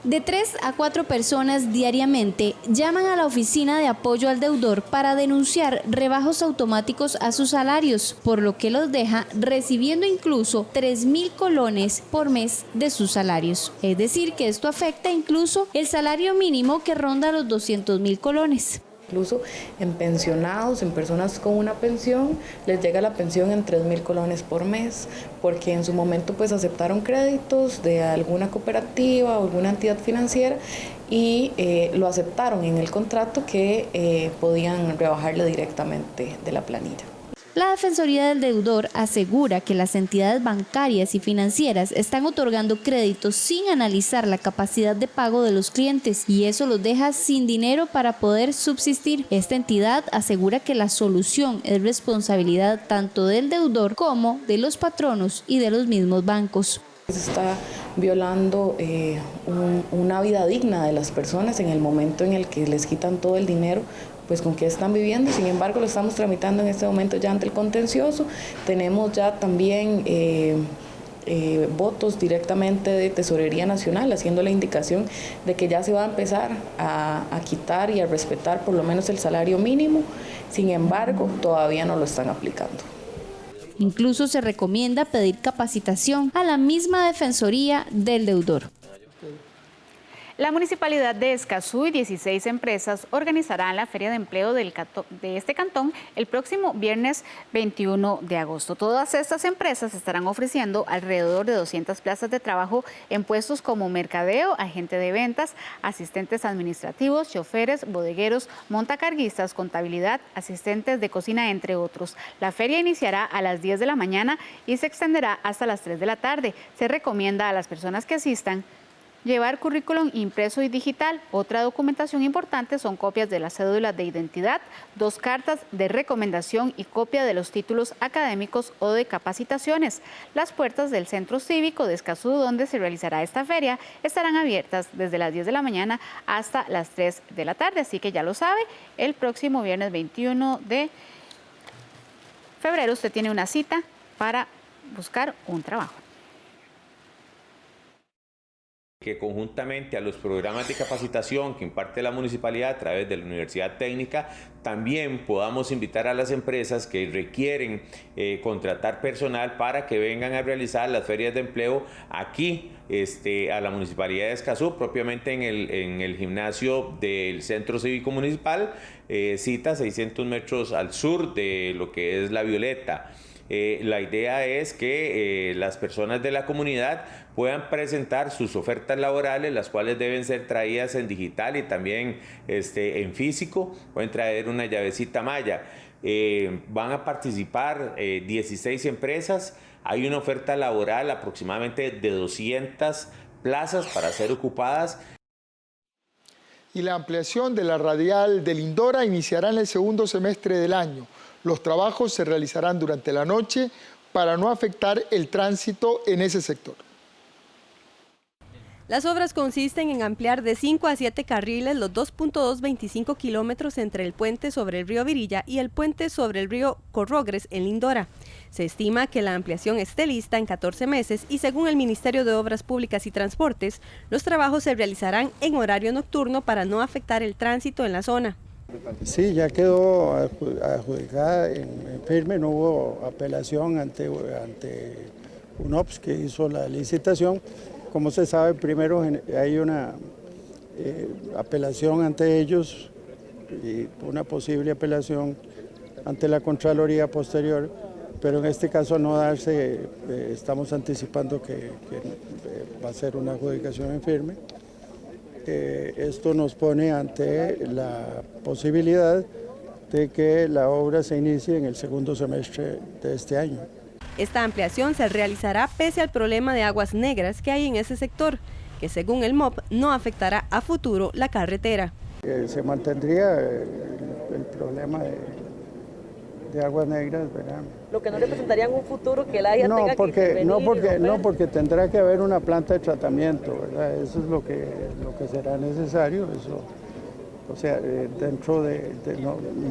De 3 a 4 personas diariamente llaman a la oficina de apoyo al deudor para denunciar rebajos automáticos a sus salarios, por lo que los deja recibiendo incluso 3.000 colones por mes de sus salarios. Es decir, que esto afecta incluso el salario mínimo que ronda los 200.000 colones. Incluso en pensionados, en personas con una pensión, les llega la pensión en 3.000 colones por mes, porque en su momento pues aceptaron créditos de alguna cooperativa o alguna entidad financiera y lo aceptaron en el contrato que podían rebajarle directamente de la planilla. La Defensoría del Deudor asegura que las entidades bancarias y financieras están otorgando créditos sin analizar la capacidad de pago de los clientes y eso los deja sin dinero para poder subsistir. Esta entidad asegura que la solución es responsabilidad tanto del deudor como de los patronos y de los mismos bancos. Se está violando una vida digna de las personas en el momento en el que les quitan todo el dinero, pues con qué están viviendo. Sin embargo, lo estamos tramitando en este momento ya ante el contencioso. Tenemos ya también votos directamente de Tesorería Nacional haciendo la indicación de que ya se va a empezar a quitar y a respetar por lo menos el salario mínimo. Sin embargo, todavía no lo están aplicando. Incluso se recomienda pedir capacitación a la misma Defensoría del Deudor. La Municipalidad de Escazú y 16 empresas organizarán la Feria de Empleo de este cantón el próximo viernes 21 de agosto. Todas estas empresas estarán ofreciendo alrededor de 200 plazas de trabajo en puestos como mercadeo, agente de ventas, asistentes administrativos, choferes, bodegueros, montacarguistas, contabilidad, asistentes de cocina, entre otros. La feria iniciará a las 10 de la mañana y se extenderá hasta las 3 de la tarde. Se recomienda a las personas que asistan llevar currículum impreso y digital. Otra documentación importante son copias de las cédulas de identidad, 2 cartas de recomendación y copia de los títulos académicos o de capacitaciones. Las puertas del Centro Cívico de Escazú, donde se realizará esta feria, estarán abiertas desde las 10 de la mañana hasta las 3 de la tarde. Así que ya lo sabe, el próximo viernes 21 de febrero usted tiene una cita para buscar un trabajo. Que conjuntamente a los programas de capacitación que imparte la municipalidad a través de la Universidad Técnica, también podamos invitar a las empresas que requieren contratar personal para que vengan a realizar las ferias de empleo aquí a la Municipalidad de Escazú, propiamente en el gimnasio del Centro Cívico Municipal, cita 600 metros al sur de lo que es La Violeta. La idea es que las personas de la comunidad puedan presentar sus ofertas laborales, las cuales deben ser traídas en digital y también en físico. Pueden traer una llavecita maya. Van a participar 16 empresas. Hay una oferta laboral aproximadamente de 200 plazas para ser ocupadas. Y la ampliación de la radial de Lindora iniciará en el segundo semestre del año. Los trabajos se realizarán durante la noche para no afectar el tránsito en ese sector. Las obras consisten en ampliar de 5 a 7 carriles los 2.225 kilómetros entre el puente sobre el río Virilla y el puente sobre el río Corrogres en Lindora. Se estima que la ampliación esté lista en 14 meses y según el Ministerio de Obras Públicas y Transportes, los trabajos se realizarán en horario nocturno para no afectar el tránsito en la zona. Sí, ya quedó adjudicada en firme, no hubo apelación ante UNOPS que hizo la licitación. Como se sabe, primero hay una apelación ante ellos y una posible apelación ante la Contraloría posterior, pero en este caso no darse, estamos anticipando que va a ser una adjudicación en firme. Esto nos pone ante la posibilidad de que la obra se inicie en el segundo semestre de este año. Esta ampliación se realizará pese al problema de aguas negras que hay en ese sector, que según el MOP no afectará a futuro la carretera. Se mantendría el problema de aguas negras, ¿verdad? Lo que no representaría en un futuro que el área tenga que intervenir. No, porque tendrá que haber una planta de tratamiento, ¿verdad? Eso es lo que será necesario. Eso, o sea,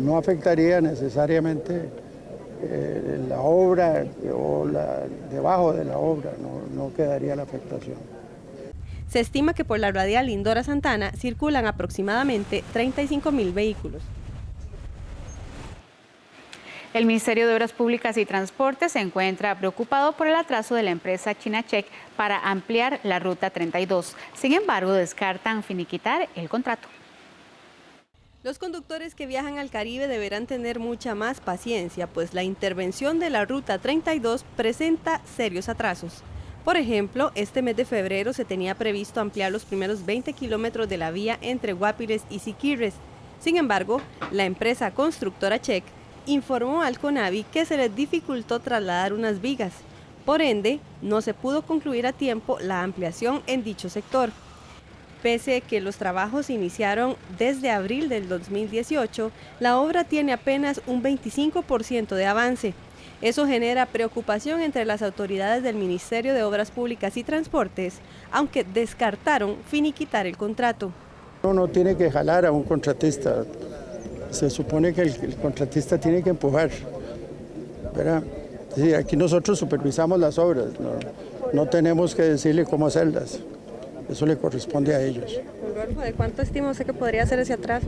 no afectaría necesariamente la obra o debajo de la obra, no quedaría la afectación. Se estima que por la radial Lindora-Santa Ana circulan aproximadamente 35.000 vehículos. El Ministerio de Obras Públicas y Transportes se encuentra preocupado por el atraso de la empresa China Check para ampliar la Ruta 32. Sin embargo, descartan finiquitar el contrato. Los conductores que viajan al Caribe deberán tener mucha más paciencia, pues la intervención de la Ruta 32 presenta serios atrasos. Por ejemplo, este mes de febrero se tenía previsto ampliar los primeros 20 kilómetros de la vía entre Guápiles y Siquirres. Sin embargo, la empresa constructora Check informó al CONAVI que se les dificultó trasladar unas vigas. Por ende, no se pudo concluir a tiempo la ampliación en dicho sector. Pese a que los trabajos iniciaron desde abril del 2018, la obra tiene apenas un 25% de avance. Eso genera preocupación entre las autoridades del Ministerio de Obras Públicas y Transportes, aunque descartaron finiquitar el contrato. Uno tiene que jalar a un contratista. Se supone que el contratista tiene que empujar, ¿verdad? Es decir, aquí nosotros supervisamos las obras, no tenemos que decirle cómo hacerlas, eso le corresponde a ellos. Rodolfo, ¿de cuánto estima usted que podría ser ese atraso?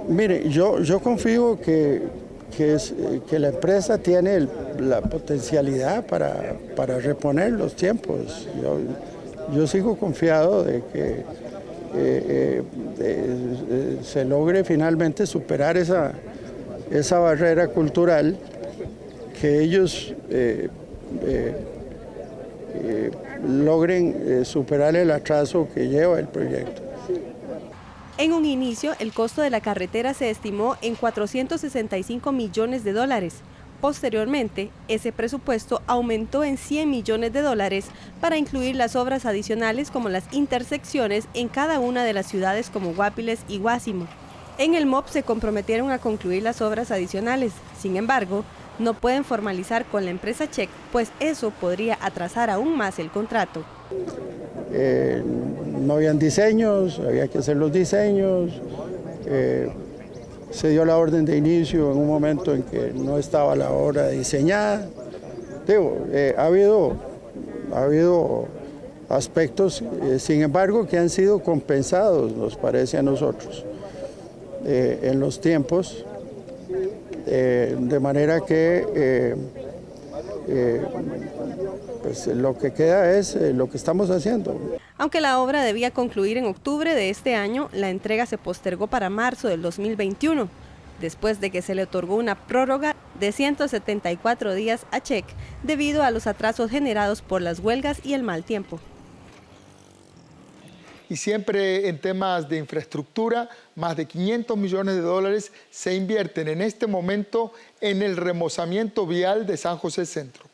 Mire, yo confío que la empresa tiene la potencialidad para reponer los tiempos. Yo sigo confiado de que se logre finalmente superar esa barrera cultural, que ellos logren superar el atraso que lleva el proyecto. En un inicio, el costo de la carretera se estimó en $465 millones. Posteriormente, ese presupuesto aumentó en $100 millones para incluir las obras adicionales como las intersecciones en cada una de las ciudades como Guápiles y Guásimo. En el MOP se comprometieron a concluir las obras adicionales. Sin embargo, no pueden formalizar con la empresa Check, pues eso podría atrasar aún más el contrato. No habían diseños, había que hacer los diseños. Se dio la orden de inicio en un momento en que no estaba la obra diseñada. Ha habido aspectos, sin embargo, que han sido compensados, nos parece a nosotros, en los tiempos, de manera que pues lo que queda es lo que estamos haciendo. Aunque la obra debía concluir en octubre de este año, la entrega se postergó para marzo del 2021, después de que se le otorgó una prórroga de 174 días a Check debido a los atrasos generados por las huelgas y el mal tiempo. Y siempre en temas de infraestructura, más de $500 millones se invierten en este momento en el remozamiento vial de San José Centro.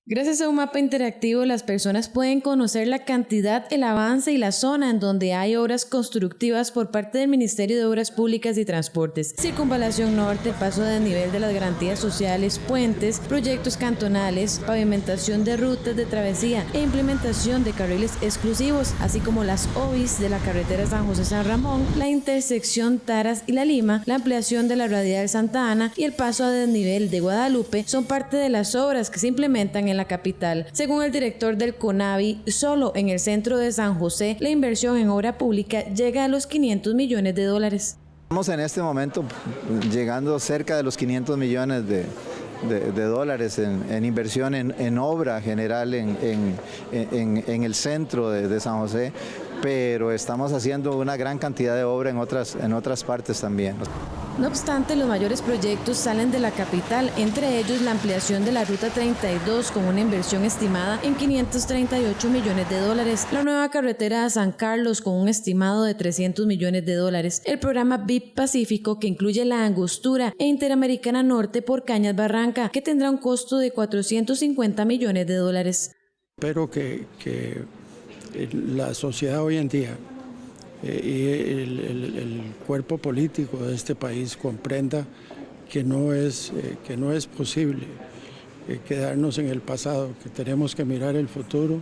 Gracias a un mapa interactivo, las personas pueden conocer la cantidad, el avance y la zona en donde hay obras constructivas por parte del Ministerio de Obras Públicas y Transportes. Circunvalación Norte, paso de desnivel de las garantías sociales, puentes, proyectos cantonales, pavimentación de rutas de travesía e implementación de carriles exclusivos, así como las OBIs de la carretera San José-San Ramón, la intersección Taras y La Lima, la ampliación de la radial Santa Ana y el paso a desnivel de Guadalupe son parte de las obras que se implementan en la capital. Según el director del CONAVI, solo en el centro de San José la inversión en obra pública llega a los $500 millones. Estamos en este momento llegando cerca de los $500 millones en inversión en obra general en el centro de San José, pero estamos haciendo una gran cantidad de obra en otras partes también. No obstante, los mayores proyectos salen de la capital, entre ellos la ampliación de la Ruta 32 con una inversión estimada en $538 millones, la nueva carretera a San Carlos con un estimado de $300 millones, el programa VIP Pacífico que incluye la Angostura e Interamericana Norte por Cañas Barranca, que tendrá un costo de $450 millones. Espero que la sociedad hoy en día y el cuerpo político de este país comprenda que no es posible quedarnos en el pasado, que tenemos que mirar el futuro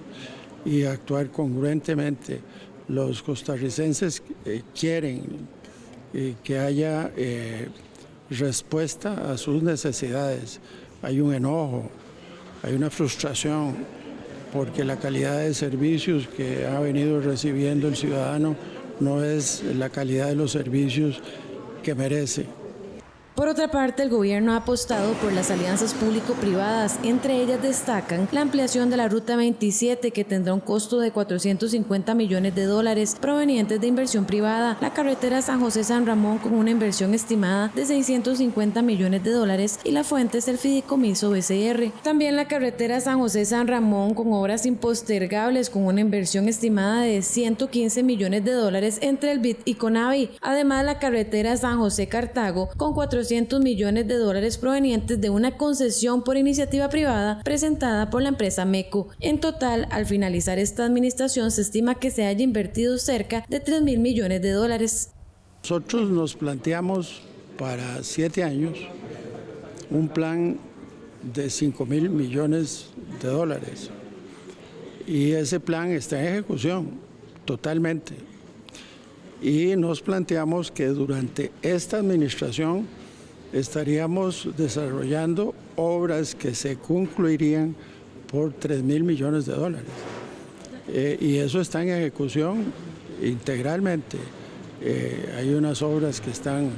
y actuar congruentemente. Los costarricenses quieren que haya respuesta a sus necesidades, hay un enojo, hay una frustración, porque la calidad de servicios que ha venido recibiendo el ciudadano no es la calidad de los servicios que merece. Por otra parte, el gobierno ha apostado por las alianzas público-privadas. Entre ellas destacan la ampliación de la Ruta 27, que tendrá un costo de $450 millones provenientes de inversión privada, la carretera San José-San Ramón con una inversión estimada de $650 millones y la fuente es el fideicomiso BCR. También la carretera San José-San Ramón con obras impostergables con una inversión estimada de $115 millones entre el BID y Conavi. Además, la carretera San José-Cartago con $400 millones provenientes de una concesión por iniciativa privada presentada por la empresa MECO. En total, al finalizar esta administración, se estima que se haya invertido cerca de $3.000 millones. Nosotros nos planteamos para 7 años un plan de $5.000 millones y ese plan está en ejecución totalmente. Y nos planteamos que durante esta administración estaríamos desarrollando obras que se concluirían por $3.000 millones. Y eso está en ejecución integralmente. Hay unas obras que están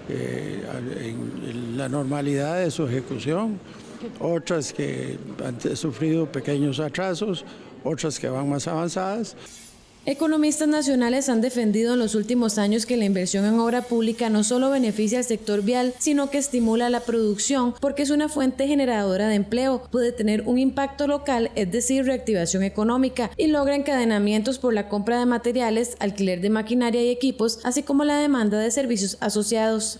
en la normalidad de su ejecución, otras que han sufrido pequeños atrasos, otras que van más avanzadas. Economistas nacionales han defendido en los últimos años que la inversión en obra pública no solo beneficia al sector vial, sino que estimula la producción porque es una fuente generadora de empleo, puede tener un impacto local, es decir, reactivación económica, y logra encadenamientos por la compra de materiales, alquiler de maquinaria y equipos, así como la demanda de servicios asociados.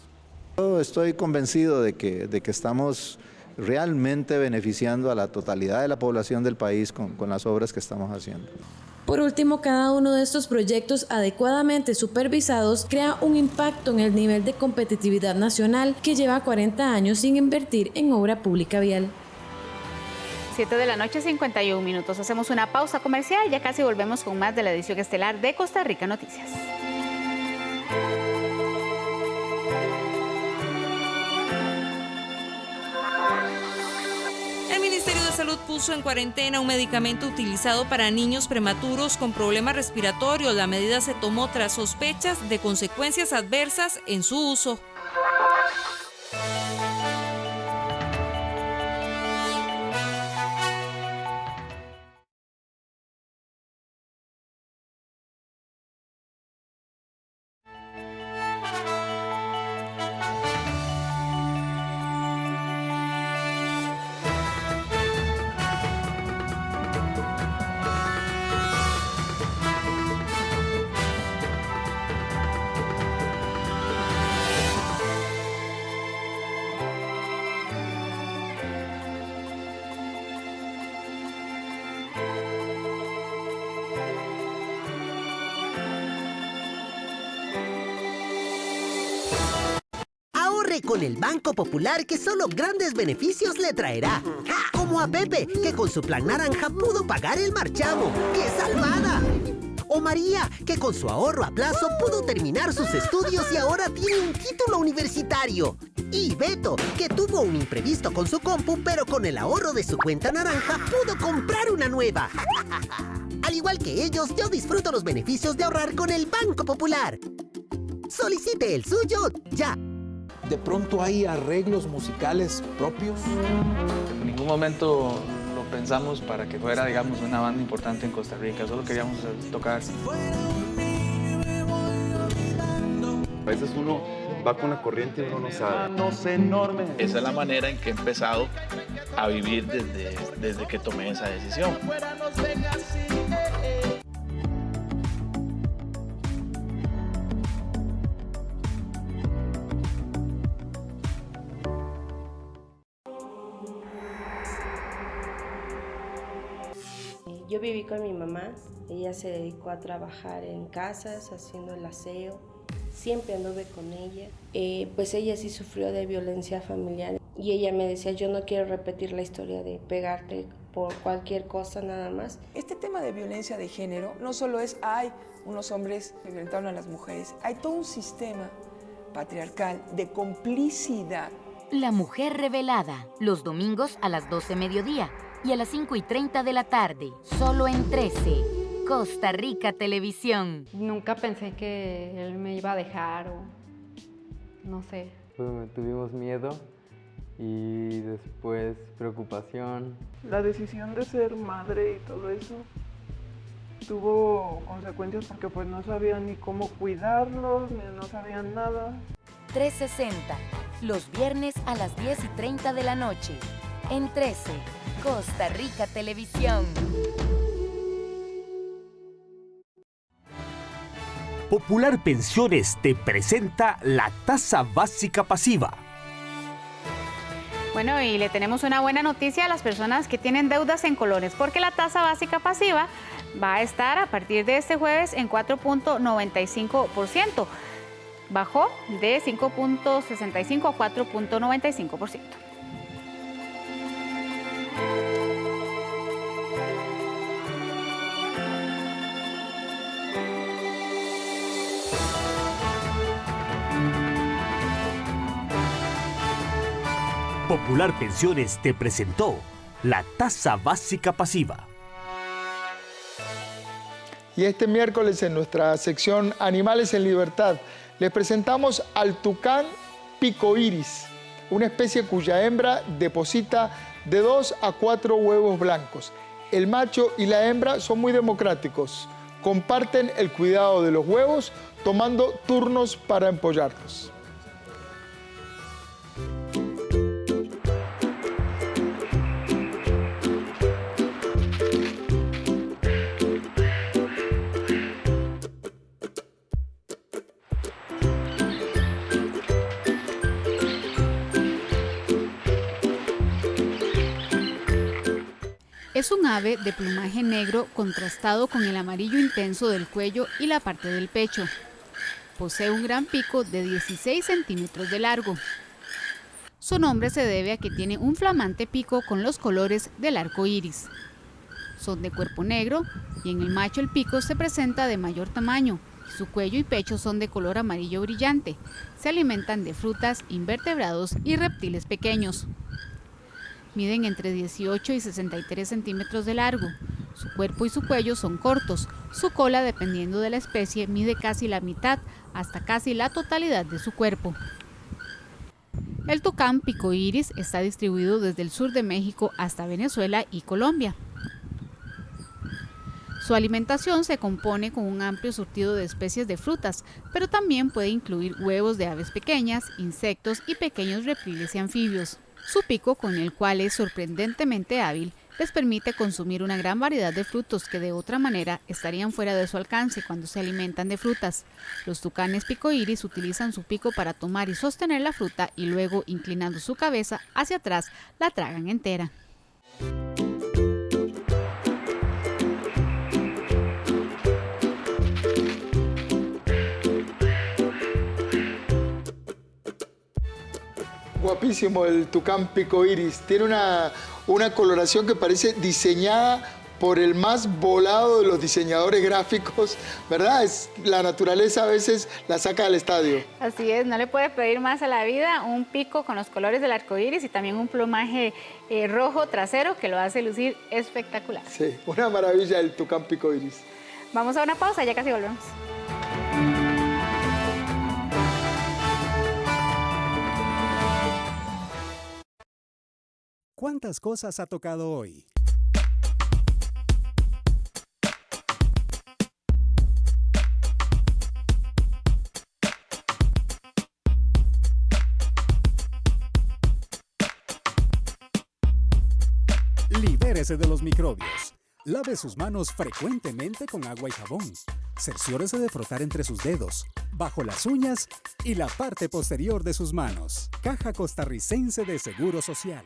Yo estoy convencido de que estamos realmente beneficiando a la totalidad de la población del país con las obras que estamos haciendo. Por último, cada uno de estos proyectos adecuadamente supervisados crea un impacto en el nivel de competitividad nacional que lleva 40 años sin invertir en obra pública vial. 7:51 p.m. Hacemos una pausa comercial, ya casi volvemos con más de la edición estelar de Costa Rica Noticias. El Ministerio de Salud puso en cuarentena un medicamento utilizado para niños prematuros con problemas respiratorios. La medida se tomó tras sospechas de consecuencias adversas en su uso. Con el Banco Popular, que solo grandes beneficios le traerá. Como a Pepe, que con su plan naranja pudo pagar el marchamo. ¡Qué salvada! O María, que con su ahorro a plazo pudo terminar sus estudios y ahora tiene un título universitario. Y Beto, que tuvo un imprevisto con su compu, pero con el ahorro de su cuenta naranja pudo comprar una nueva. Al igual que ellos, yo disfruto los beneficios de ahorrar con el Banco Popular. Solicite el suyo ya. ¿De pronto hay arreglos musicales propios? En ningún momento lo pensamos para que fuera, digamos, una banda importante en Costa Rica. Solo queríamos tocar. A veces uno va con la corriente y uno no sabe. Esa es la manera en que he empezado a vivir desde que tomé esa decisión. Yo viví con mi mamá, ella se dedicó a trabajar en casas, haciendo el aseo, siempre anduve con ella. Pues ella sí sufrió de violencia familiar y ella me decía, yo no quiero repetir la historia de pegarte por cualquier cosa nada más. Este tema de violencia de género no solo es, hay unos hombres que violentaron a las mujeres, hay todo un sistema patriarcal de complicidad La Mujer Revelada, los domingos a las 12 mediodía y a las 5:30 de la tarde, solo en 13, Costa Rica Televisión. Nunca pensé que él me iba a dejar o no sé. Pues tuvimos miedo y después preocupación. La decisión de ser madre y todo eso tuvo consecuencias porque pues no sabían ni cómo cuidarlos, no sabían nada. 360, los viernes a las 10:30 de la noche, en 13, Costa Rica Televisión. Popular Pensiones te presenta la tasa básica pasiva. Bueno, y le tenemos una buena noticia a las personas que tienen deudas en colones, porque la tasa básica pasiva va a estar a partir de este jueves en 4.95%. Bajó de 5.65 a 4.95%. Popular Pensiones te presentó la tasa básica pasiva. Y este miércoles en nuestra sección Animales en Libertad les presentamos al tucán picoiris, una especie cuya hembra deposita de 2 a 4 huevos blancos. El macho y la hembra son muy democráticos, comparten el cuidado de los huevos tomando turnos para empollarlos. Es un ave de plumaje negro contrastado con el amarillo intenso del cuello y la parte del pecho. Posee un gran pico de 16 centímetros de largo. Su nombre se debe a que tiene un flamante pico con los colores del arco iris. Son de cuerpo negro y en el macho el pico se presenta de mayor tamaño. Su cuello y pecho son de color amarillo brillante. Se alimentan de frutas, invertebrados y reptiles pequeños. Miden entre 18 y 63 centímetros de largo. Su cuerpo y su cuello son cortos. Su cola, dependiendo de la especie, mide casi la mitad hasta casi la totalidad de su cuerpo. El tucán picoiris está distribuido desde el sur de México hasta Venezuela y Colombia. Su alimentación se compone con un amplio surtido de especies de frutas, pero también puede incluir huevos de aves pequeñas, insectos y pequeños reptiles y anfibios. Su pico, con el cual es sorprendentemente hábil, les permite consumir una gran variedad de frutos que de otra manera estarían fuera de su alcance cuando se alimentan de frutas. Los tucanes picoiris utilizan su pico para tomar y sostener la fruta y luego, inclinando su cabeza hacia atrás, la tragan entera. Guapísimo el tucán picoiris. Tiene una coloración que parece diseñada por el más volado de los diseñadores gráficos, ¿verdad? La naturaleza a veces la saca del estadio. Así es, no le puede pedir más a la vida. Un pico con los colores del arco iris y también un plumaje rojo trasero que lo hace lucir espectacular. Sí, una maravilla el tucán picoiris. Vamos a una pausa, ya casi volvemos. ¿Cuántas cosas ha tocado hoy? Libérese de los microbios. Lave sus manos frecuentemente con agua y jabón. Cerciórese de frotar entre sus dedos, bajo las uñas y la parte posterior de sus manos. Caja Costarricense de Seguro Social.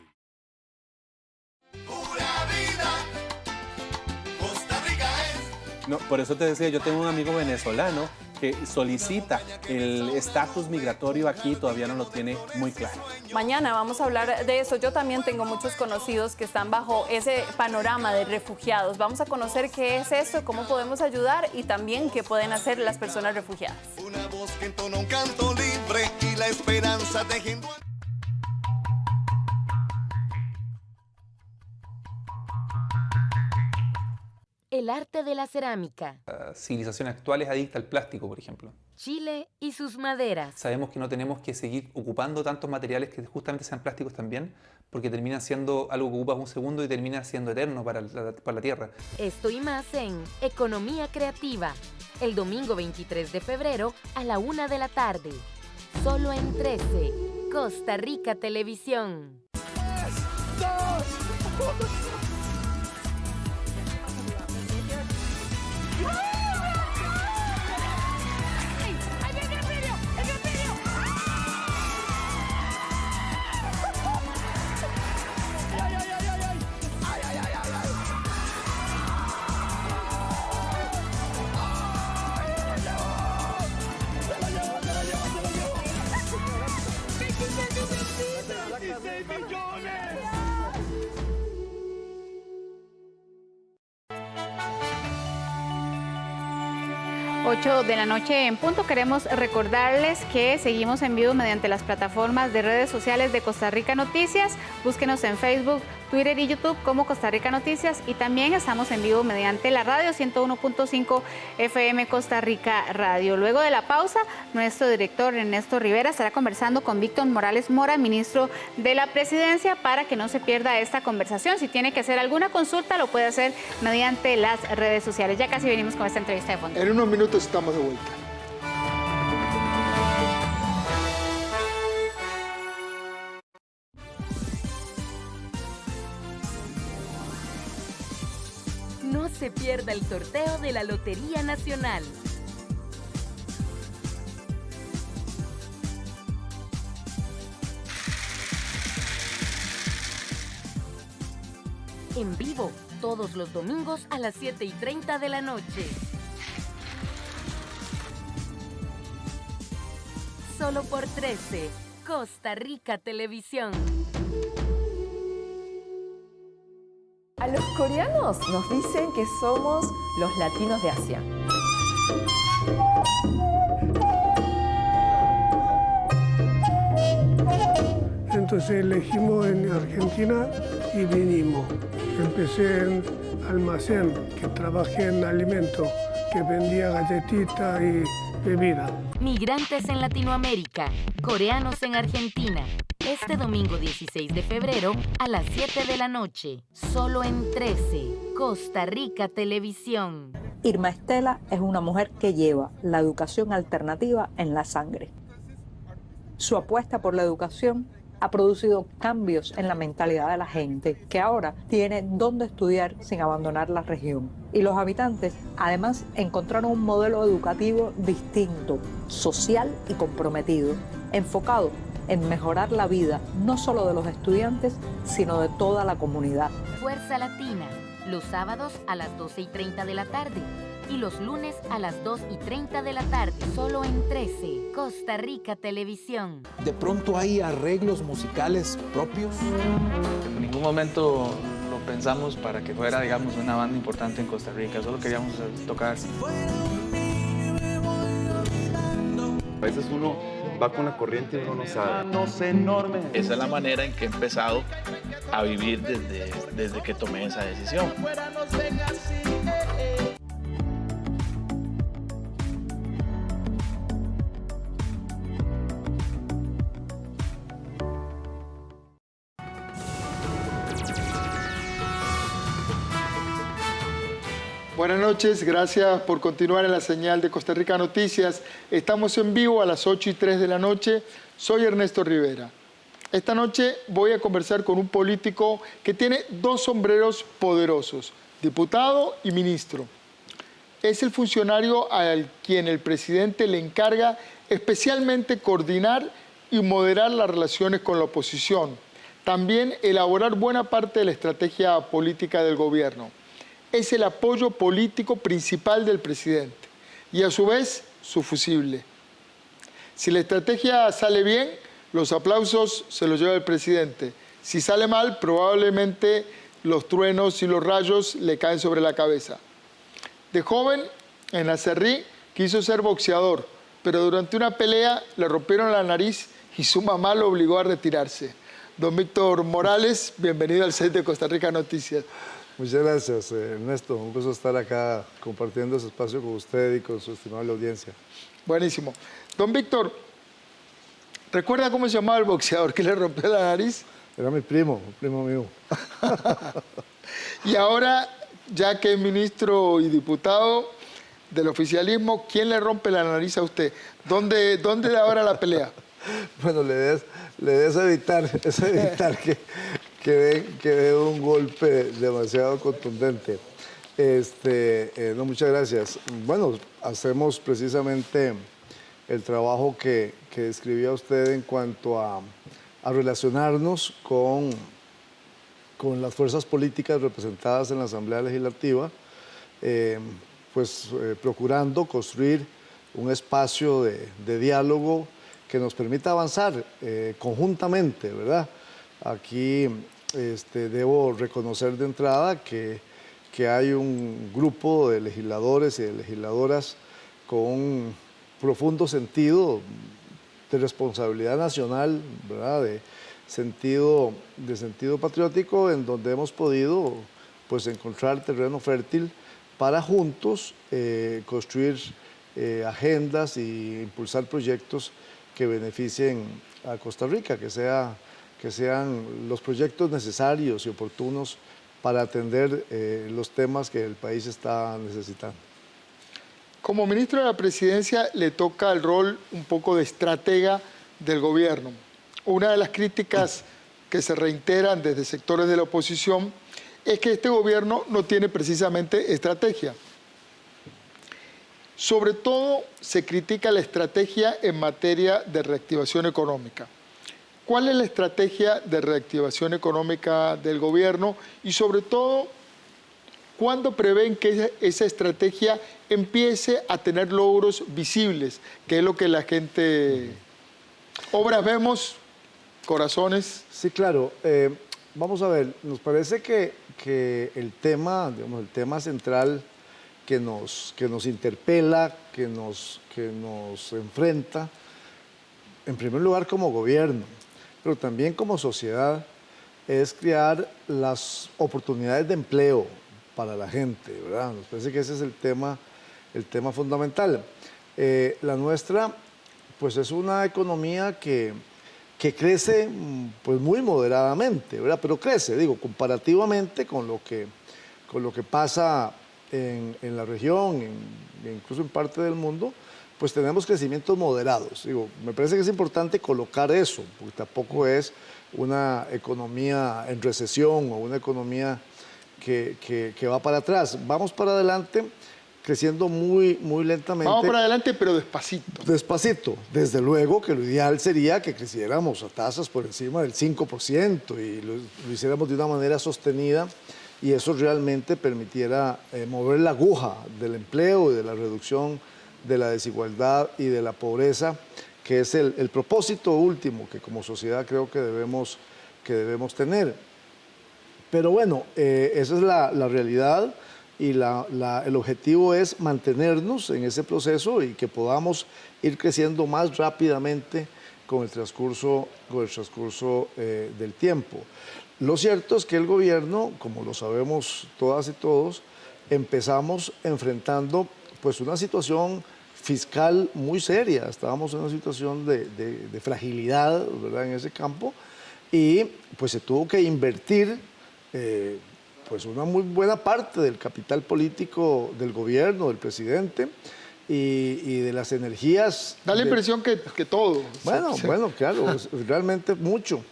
No, por eso te decía, yo tengo un amigo venezolano que solicita el estatus migratorio aquí, todavía no lo tiene muy claro. Mañana vamos a hablar de eso. Yo también tengo muchos conocidos que están bajo ese panorama de refugiados. Vamos a conocer qué es esto, cómo podemos ayudar y también qué pueden hacer las personas refugiadas. Una voz que entona un canto libre y la esperanza tejiendo. el arte de la cerámica. La civilización actual es adicta al plástico, por ejemplo. Chile y sus maderas. Sabemos que no tenemos que seguir ocupando tantos materiales que justamente sean plásticos también, porque termina siendo algo que ocupas un segundo y termina siendo eterno para la Tierra. Esto y más en Economía Creativa, el domingo 23 de febrero a la 1 de la tarde. Solo en 13, Costa Rica Televisión. 3, 2, 1. Ocho de la noche en punto. Queremos recordarles que seguimos en vivo mediante las plataformas de redes sociales de Costa Rica Noticias. Búsquenos en Facebook, Twitter y YouTube como Costa Rica Noticias, y también estamos en vivo mediante la radio 101.5 FM Costa Rica Radio. Luego de la pausa, nuestro director Ernesto Rivera estará conversando con Víctor Morales Mora, ministro de la Presidencia, para que no se pierda esta conversación. Si tiene que hacer alguna consulta, lo puede hacer mediante las redes sociales. Ya casi venimos con esta entrevista de fondo. En unos minutos estamos de vuelta. No se pierda el sorteo de la Lotería Nacional. En vivo, todos los domingos a las 7:30 de la noche. Solo por 13, Costa Rica Televisión. A los coreanos nos dicen que somos los latinos de Asia. Entonces elegimos en Argentina y vinimos. Empecé en almacén, que trabajé en alimentos, que vendía galletitas y bebida. Migrantes en Latinoamérica, coreanos en Argentina. Este domingo 16 de febrero a las 7 de la noche, solo en 13, Costa Rica Televisión. Irma Estela es una mujer que lleva la educación alternativa en la sangre. Su apuesta por la educación ha producido cambios en la mentalidad de la gente, que ahora tiene dónde estudiar sin abandonar la región. Y los habitantes, además, encontraron un modelo educativo distinto, social y comprometido, enfocado en mejorar la vida no solo de los estudiantes, sino de toda la comunidad. Fuerza Latina, los sábados a las 12:30 de la tarde y los lunes a las 2:30 de la tarde, solo en 13, Costa Rica Televisión. ¿De pronto hay arreglos musicales propios? En ningún momento lo pensamos para que fuera, digamos, una banda importante en Costa Rica, solo queríamos tocar. A veces uno va con la corriente y uno no sabe. Esa es la manera en que he empezado a vivir desde que tomé esa decisión. Buenas noches, gracias por continuar en la señal de Costa Rica Noticias. Estamos en vivo a las 8:03 de la noche. Soy Ernesto Rivera. Esta noche voy a conversar con un político que tiene dos sombreros poderosos, diputado y ministro. Es el funcionario al quien el presidente le encarga especialmente coordinar y moderar las relaciones con la oposición. También elaborar buena parte de la estrategia política del gobierno. Es el apoyo político principal del presidente y a su vez su fusible. Si la estrategia sale bien, los aplausos se los lleva el presidente. Si sale mal, probablemente los truenos y los rayos le caen sobre la cabeza. De joven, en Acerrí, quiso ser boxeador, pero durante una pelea le rompieron la nariz y su mamá lo obligó a retirarse. Don Víctor Morales, bienvenido al set de Costa Rica Noticias. Muchas gracias, Ernesto. Un gusto estar acá compartiendo ese espacio con usted y con su estimable audiencia. Buenísimo. Don Víctor, ¿recuerda cómo se llamaba el boxeador que le rompió la nariz? Era mi primo mío. Y ahora, ya que es ministro y diputado del oficialismo, ¿quién le rompe la nariz a usted? ¿Dónde ahora la pelea? Bueno, le debes evitar que dé un golpe demasiado contundente. No, muchas gracias. Bueno, hacemos precisamente el trabajo que describía usted en cuanto a relacionarnos con las fuerzas políticas representadas en la Asamblea Legislativa, procurando construir un espacio de diálogo que nos permita avanzar conjuntamente, ¿verdad? Aquí debo reconocer de entrada que hay un grupo de legisladores y de legisladoras con un profundo sentido de responsabilidad nacional, ¿verdad? De sentido patriótico, en donde hemos podido encontrar terreno fértil para juntos construir agendas e impulsar proyectos que beneficien a Costa Rica, que sean los proyectos necesarios y oportunos para atender los temas que el país está necesitando. Como ministro de la Presidencia le toca el rol un poco de estratega del gobierno. Una de las críticas que se reiteran desde sectores de la oposición es que este gobierno no tiene precisamente estrategia. Sobre todo se critica la estrategia en materia de reactivación económica. ¿Cuál es la estrategia de reactivación económica del gobierno? Y sobre todo, ¿cuándo prevén que esa estrategia empiece a tener logros visibles? Que es lo que la gente... Obras vemos, corazones. Sí, claro. Vamos a ver, nos parece que el tema central que nos interpela, que nos enfrenta, en primer lugar como gobierno, pero también como sociedad, es crear las oportunidades de empleo para la gente, ¿verdad? Nos parece que ese es el tema fundamental. La nuestra, es una economía que crece muy moderadamente, ¿verdad? Pero crece, comparativamente con lo que pasa en la región, incluso en parte del mundo, tenemos crecimientos moderados. Me parece que es importante colocar eso, porque tampoco es una economía en recesión o una economía que va para atrás. Vamos para adelante, creciendo muy lentamente. Vamos para adelante, pero despacito. Despacito. Desde luego que lo ideal sería que creciéramos a tasas por encima del 5% y lo hiciéramos de una manera sostenida, y eso realmente permitiera mover la aguja del empleo y de la reducción de la desigualdad y de la pobreza, que es el propósito último que como sociedad creo que debemos tener. Pero bueno, esa es la realidad, y el objetivo es mantenernos en ese proceso y que podamos ir creciendo más rápidamente con el transcurso del tiempo. Lo cierto es que el gobierno, como lo sabemos todas y todos, empezamos enfrentando una situación fiscal muy seria. Estábamos en una situación de fragilidad, ¿verdad?, en ese campo, y se tuvo que invertir una muy buena parte del capital político del gobierno, del presidente, y de las energías. Da la impresión que todo. Bueno, claro, realmente mucho.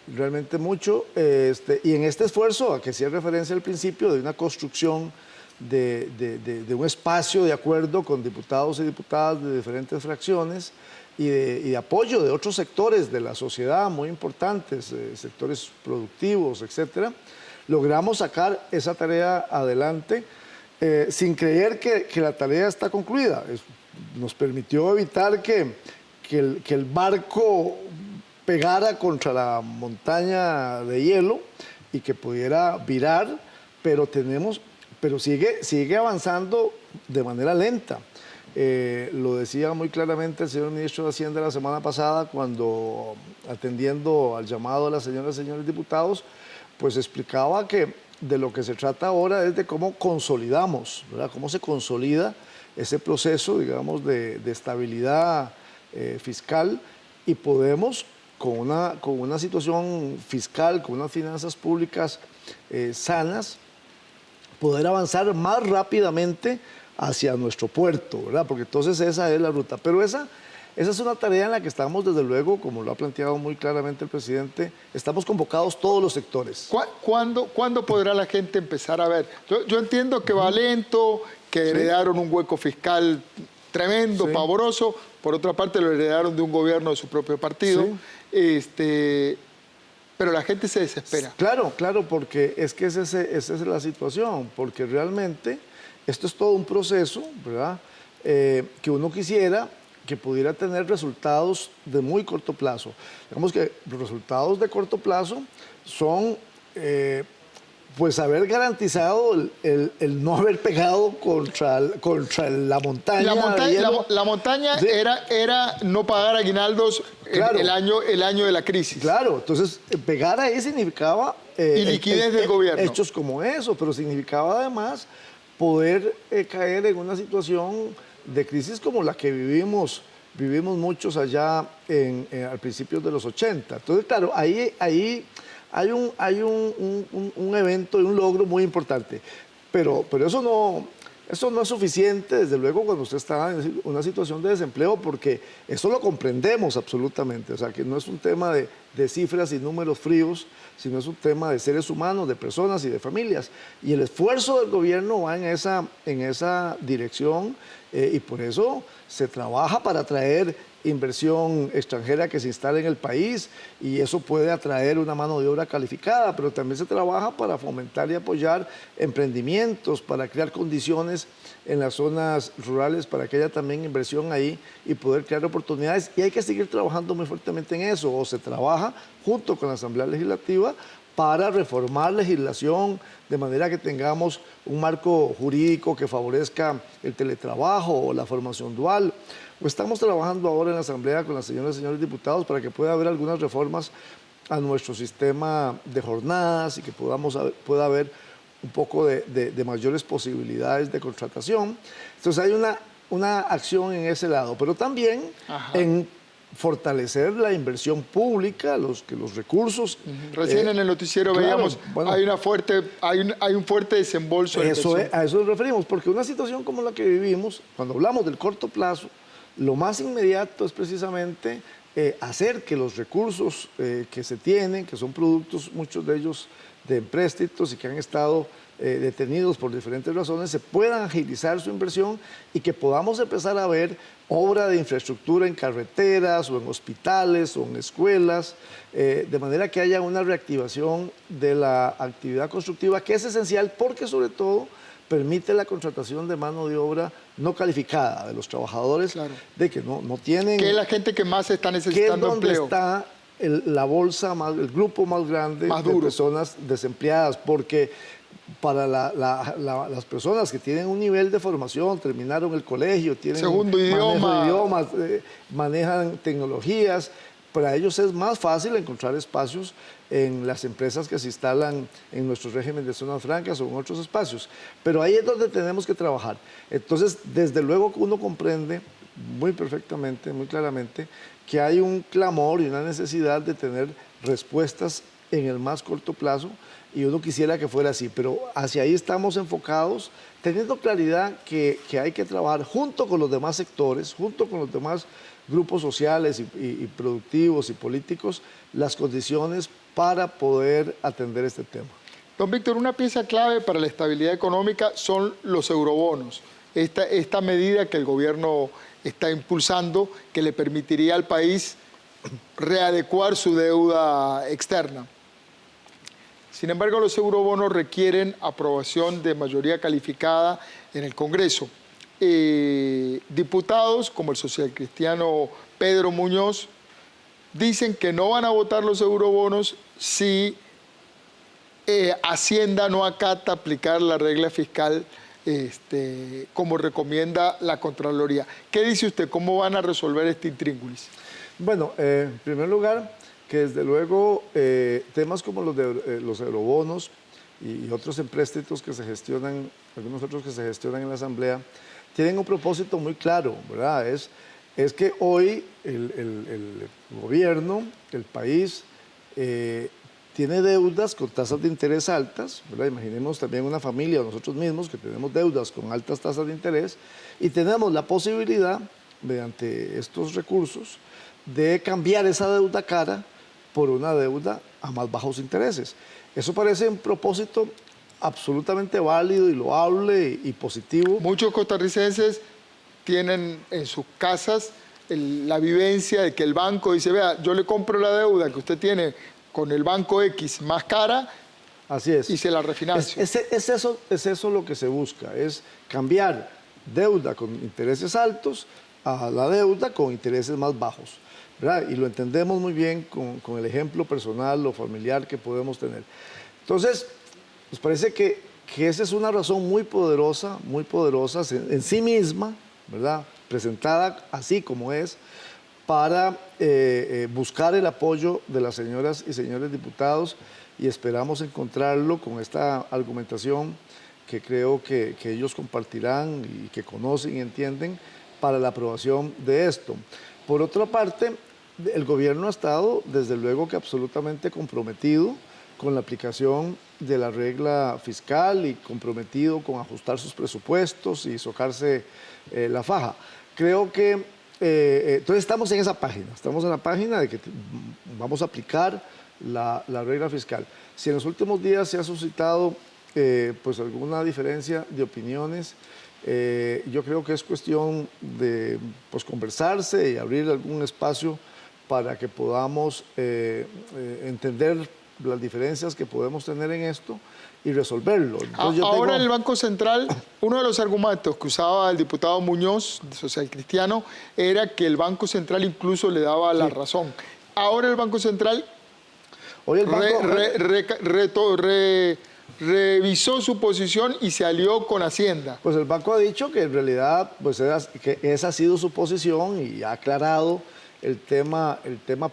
Y en este esfuerzo, a que hacía referencia al principio, de una construcción de un espacio de acuerdo con diputados y diputadas de diferentes fracciones y de apoyo de otros sectores de la sociedad muy importantes, sectores productivos, etcétera, logramos sacar esa tarea adelante sin creer que la tarea está concluida. Nos permitió evitar que el barco pegara contra la montaña de hielo y que pudiera virar, pero sigue avanzando de manera lenta. Lo decía muy claramente el señor ministro de Hacienda la semana pasada cuando, atendiendo al llamado de las señoras y señores diputados, pues explicaba que de lo que se trata ahora es de cómo consolidamos, ¿verdad? Cómo se consolida ese proceso, digamos, de estabilidad fiscal, y podemos, con una situación fiscal, con unas finanzas públicas sanas, poder avanzar más rápidamente hacia nuestro puerto, ¿verdad? Porque entonces esa es la ruta. Pero esa es una tarea en la que estamos, desde luego, como lo ha planteado muy claramente el presidente, estamos convocados todos los sectores. ¿Cuándo podrá la gente empezar a ver? Yo entiendo que va lento, que heredaron un hueco fiscal tremendo, pavoroso, por otra parte lo heredaron de un gobierno de su propio partido, pero la gente se desespera. Claro, porque es que esa es la situación, porque realmente esto es todo un proceso, ¿verdad? Que uno quisiera que pudiera tener resultados de muy corto plazo. Digamos que los resultados de corto plazo son pues haber garantizado el no haber pegado contra la montaña. La montaña era no pagar aguinaldos el año de la crisis. Claro, entonces pegar ahí significaba y liquidez del gobierno. Hechos como eso, pero significaba además poder caer en una situación de crisis como la que vivimos muchos allá al principio de los 80. Entonces, claro, ahí hay un evento y un logro muy importante. Pero eso no es suficiente, desde luego, cuando usted está en una situación de desempleo, porque eso lo comprendemos absolutamente. O sea, que no es un tema de cifras y números fríos, sino es un tema de seres humanos, de personas y de familias. Y el esfuerzo del gobierno va en esa dirección, y por eso se trabaja para atraer inversión extranjera que se instale en el país, y eso puede atraer una mano de obra calificada, pero también se trabaja para fomentar y apoyar emprendimientos, para crear condiciones en las zonas rurales para que haya también inversión ahí y poder crear oportunidades, y hay que seguir trabajando muy fuertemente en eso. O se trabaja junto con la Asamblea Legislativa para reformar legislación de manera que tengamos un marco jurídico que favorezca el teletrabajo o la formación dual. O estamos trabajando ahora en la Asamblea con las señoras y señores diputados para que pueda haber algunas reformas a nuestro sistema de jornadas y que pueda haber un poco de mayores posibilidades de contratación. Entonces hay una acción en ese lado, pero también en fortalecer la inversión pública, que los recursos... Recién en el noticiero veíamos, hay un fuerte desembolso. A eso nos referimos, porque una situación como la que vivimos, cuando hablamos del corto plazo, lo más inmediato es precisamente hacer que los recursos que se tienen, que son productos, muchos de ellos de empréstitos y que han estado detenidos por diferentes razones, se puedan agilizar su inversión y que podamos empezar a ver obra de infraestructura en carreteras o en hospitales o en escuelas, de manera que haya una reactivación de la actividad constructiva, que es esencial porque sobre todo permite la contratación de mano de obra no calificada de los trabajadores, de que no tienen... Que es la gente que más está necesitando empleo. Está la bolsa, el grupo más grande de personas desempleadas, porque para las personas que tienen un nivel de formación, terminaron el colegio, tienen segundo idioma, idiomas, manejan tecnologías, para ellos es más fácil encontrar espacios en las empresas que se instalan en nuestro régimen de zonas francas o en otros espacios. Pero ahí es donde tenemos que trabajar. Entonces, desde luego que uno comprende muy perfectamente, muy claramente, que hay un clamor y una necesidad de tener respuestas en el más corto plazo, y uno quisiera que fuera así, pero hacia ahí estamos enfocados, teniendo claridad que hay que trabajar junto con los demás sectores, junto con los demás grupos sociales y productivos y políticos, las condiciones para poder atender este tema. Don Víctor, una pieza clave para la estabilidad económica son los eurobonos, esta medida que el gobierno está impulsando, que le permitiría al país readecuar su deuda externa. Sin embargo, los eurobonos requieren aprobación de mayoría calificada en el Congreso. Diputados como el socialcristiano Pedro Muñoz dicen que no van a votar los eurobonos si Hacienda no acata aplicar la regla fiscal como recomienda la Contraloría. ¿Qué dice usted? ¿Cómo van a resolver este intríngulis? Bueno, en primer lugar, que desde luego temas como los de los eurobonos y otros empréstitos que se gestionan, algunos otros que se gestionan en la Asamblea, tienen un propósito muy claro, ¿verdad? Es que hoy el gobierno, el país, tiene deudas con tasas de interés altas, ¿verdad? Imaginemos también una familia o nosotros mismos que tenemos deudas con altas tasas de interés y tenemos la posibilidad, mediante estos recursos, de cambiar esa deuda cara por una deuda a más bajos intereses. Eso parece un propósito absolutamente válido y loable y positivo. Muchos costarricenses tienen en sus casas la vivencia de que el banco dice, vea, yo le compro la deuda que usted tiene con el banco X más cara. Así es. Y se la refinancio. Es eso lo que se busca, es cambiar deuda con intereses altos a la deuda con intereses más bajos, ¿verdad? Y lo entendemos muy bien con el ejemplo personal o familiar que podemos tener. Entonces, nos parece que esa es una razón muy poderosa en sí misma, ¿verdad? Presentada así como es, para buscar el apoyo de las señoras y señores diputados y esperamos encontrarlo con esta argumentación que creo que ellos compartirán y que conocen y entienden para la aprobación de esto. Por otra parte, el gobierno ha estado desde luego que absolutamente comprometido con la aplicación de la regla fiscal y comprometido con ajustar sus presupuestos y socarse la faja. Creo que entonces estamos en esa página, estamos en la página de que vamos a aplicar la regla fiscal. Si en los últimos días se ha suscitado pues alguna diferencia de opiniones, yo creo que es cuestión de pues, conversarse y abrir algún espacio para que podamos entender las diferencias que podemos tener en esto y resolverlo. Entonces, ahora el Banco Central, uno de los argumentos que usaba el diputado Muñoz, social cristiano, era que el Banco Central incluso le daba la razón. Ahora el Banco Central revisó su posición y se alió con Hacienda. Pues el banco ha dicho que en realidad pues que esa ha sido su posición y ha aclarado el tema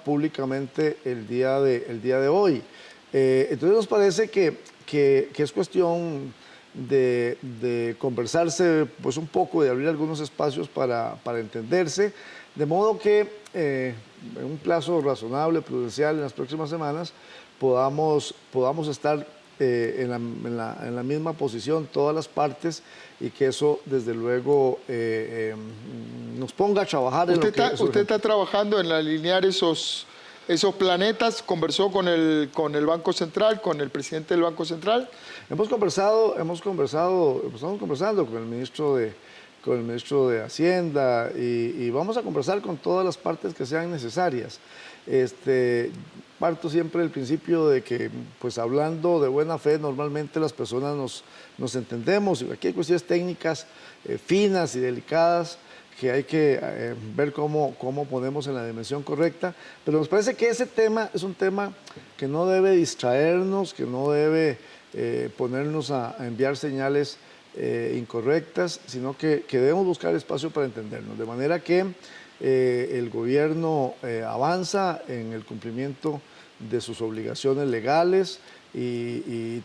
públicamente el día de hoy. Entonces nos parece que es cuestión de conversarse pues un poco, de abrir algunos espacios para entenderse, de modo que en un plazo razonable, prudencial, en las próximas semanas, podamos estar en la misma posición todas las partes y que eso desde luego nos ponga a trabajar en lo que es. ¿Usted está trabajando en alinear esos planetas? ¿Conversó con el Banco Central, con el presidente del Banco Central? Estamos conversando con el ministro de Hacienda y vamos a conversar con todas las partes que sean necesarias. Parto siempre del principio de que, pues hablando de buena fe, normalmente las personas nos entendemos. Aquí hay cuestiones técnicas finas y delicadas que hay que ver cómo ponemos en la dimensión correcta, pero nos parece que ese tema es un tema que no debe distraernos, que no debe ponernos a enviar señales incorrectas, sino que debemos buscar espacio para entendernos, de manera que el gobierno avanza en el cumplimiento de sus obligaciones legales y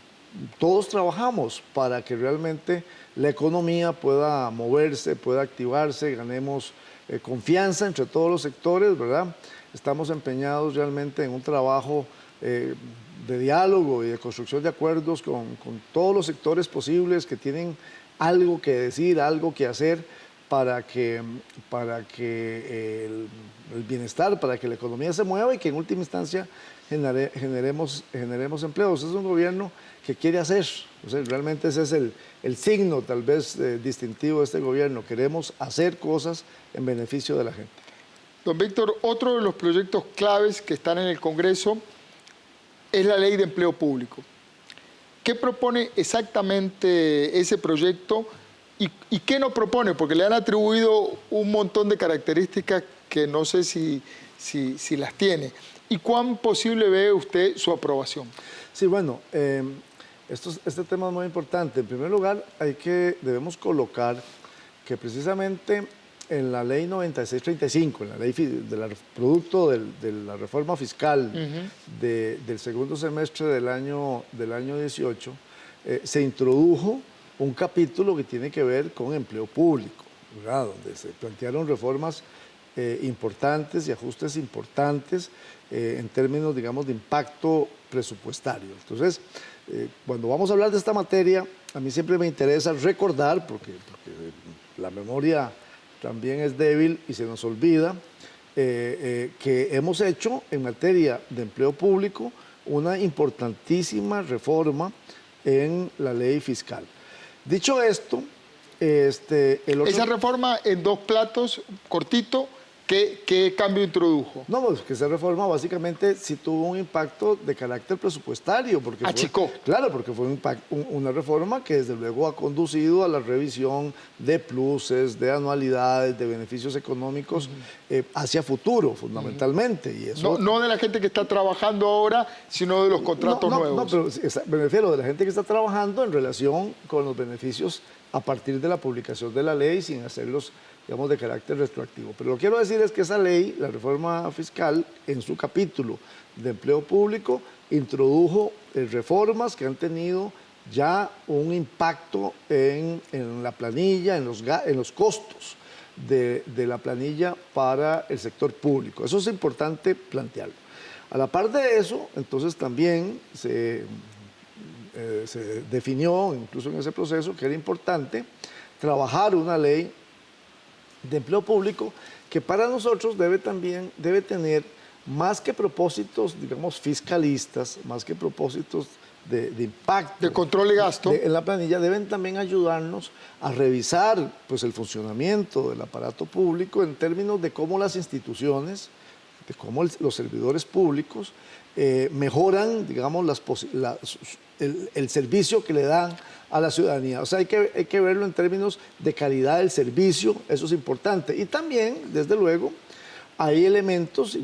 todos trabajamos para que realmente la economía pueda moverse, pueda activarse, ganemos confianza entre todos los sectores, ¿verdad? Estamos empeñados realmente en un trabajo de diálogo y de construcción de acuerdos con todos los sectores posibles que tienen algo que decir, algo que hacer para que el bienestar, para que la economía se mueva y que en última instancia generemos empleos. Es un gobierno que quiere hacer, o sea, realmente ese es el signo tal vez distintivo de este gobierno. Queremos hacer cosas en beneficio de la gente. Don Víctor, otro de los proyectos claves que están en el Congreso es la Ley de Empleo Público. ¿Qué propone exactamente ese proyecto y qué no propone? Porque le han atribuido un montón de características que no sé si las tiene. ¿Y cuán posible ve usted su aprobación? Sí, bueno, Este tema es muy importante. En primer lugar, debemos colocar que precisamente en la ley 9635, en la ley producto de la reforma fiscal del segundo semestre del año 18, se introdujo un capítulo que tiene que ver con empleo público, ¿verdad? Donde se plantearon reformas importantes y ajustes importantes en términos, digamos, de impacto presupuestario. Entonces, cuando vamos a hablar de esta materia, a mí siempre me interesa recordar, porque la memoria también es débil y se nos olvida, que hemos hecho en materia de empleo público una importantísima reforma en la ley fiscal. Dicho esto, esa reforma en dos platos, cortito, ¿qué cambio introdujo? No, pues que esa reforma básicamente sí tuvo un impacto de carácter presupuestario. Porque achicó. Claro, porque fue una reforma que desde luego ha conducido a la revisión de pluses, de anualidades, de beneficios económicos hacia futuro, fundamentalmente. Y eso, no de la gente que está trabajando ahora, sino de los contratos nuevos. No, pero me refiero de la gente que está trabajando en relación con los beneficios a partir de la publicación de la ley, sin hacerlos, digamos, de carácter retroactivo. Pero lo que quiero decir es que esa ley, la reforma fiscal, en su capítulo de empleo público, introdujo reformas que han tenido ya un impacto en la planilla, en los costos de la planilla para el sector público. Eso es importante plantearlo. A la par de eso, entonces también se definió, incluso en ese proceso, que era importante trabajar una ley de empleo público que para nosotros debe tener más que propósitos, digamos, fiscalistas, más que propósitos de impacto. De control de gasto. En la planilla, deben también ayudarnos a revisar pues, el funcionamiento del aparato público en términos de cómo las instituciones, de cómo los servidores públicos mejoran, digamos, el servicio que le dan a la ciudadanía. O sea, hay que verlo en términos de calidad del servicio, eso es importante. Y también, desde luego, hay elementos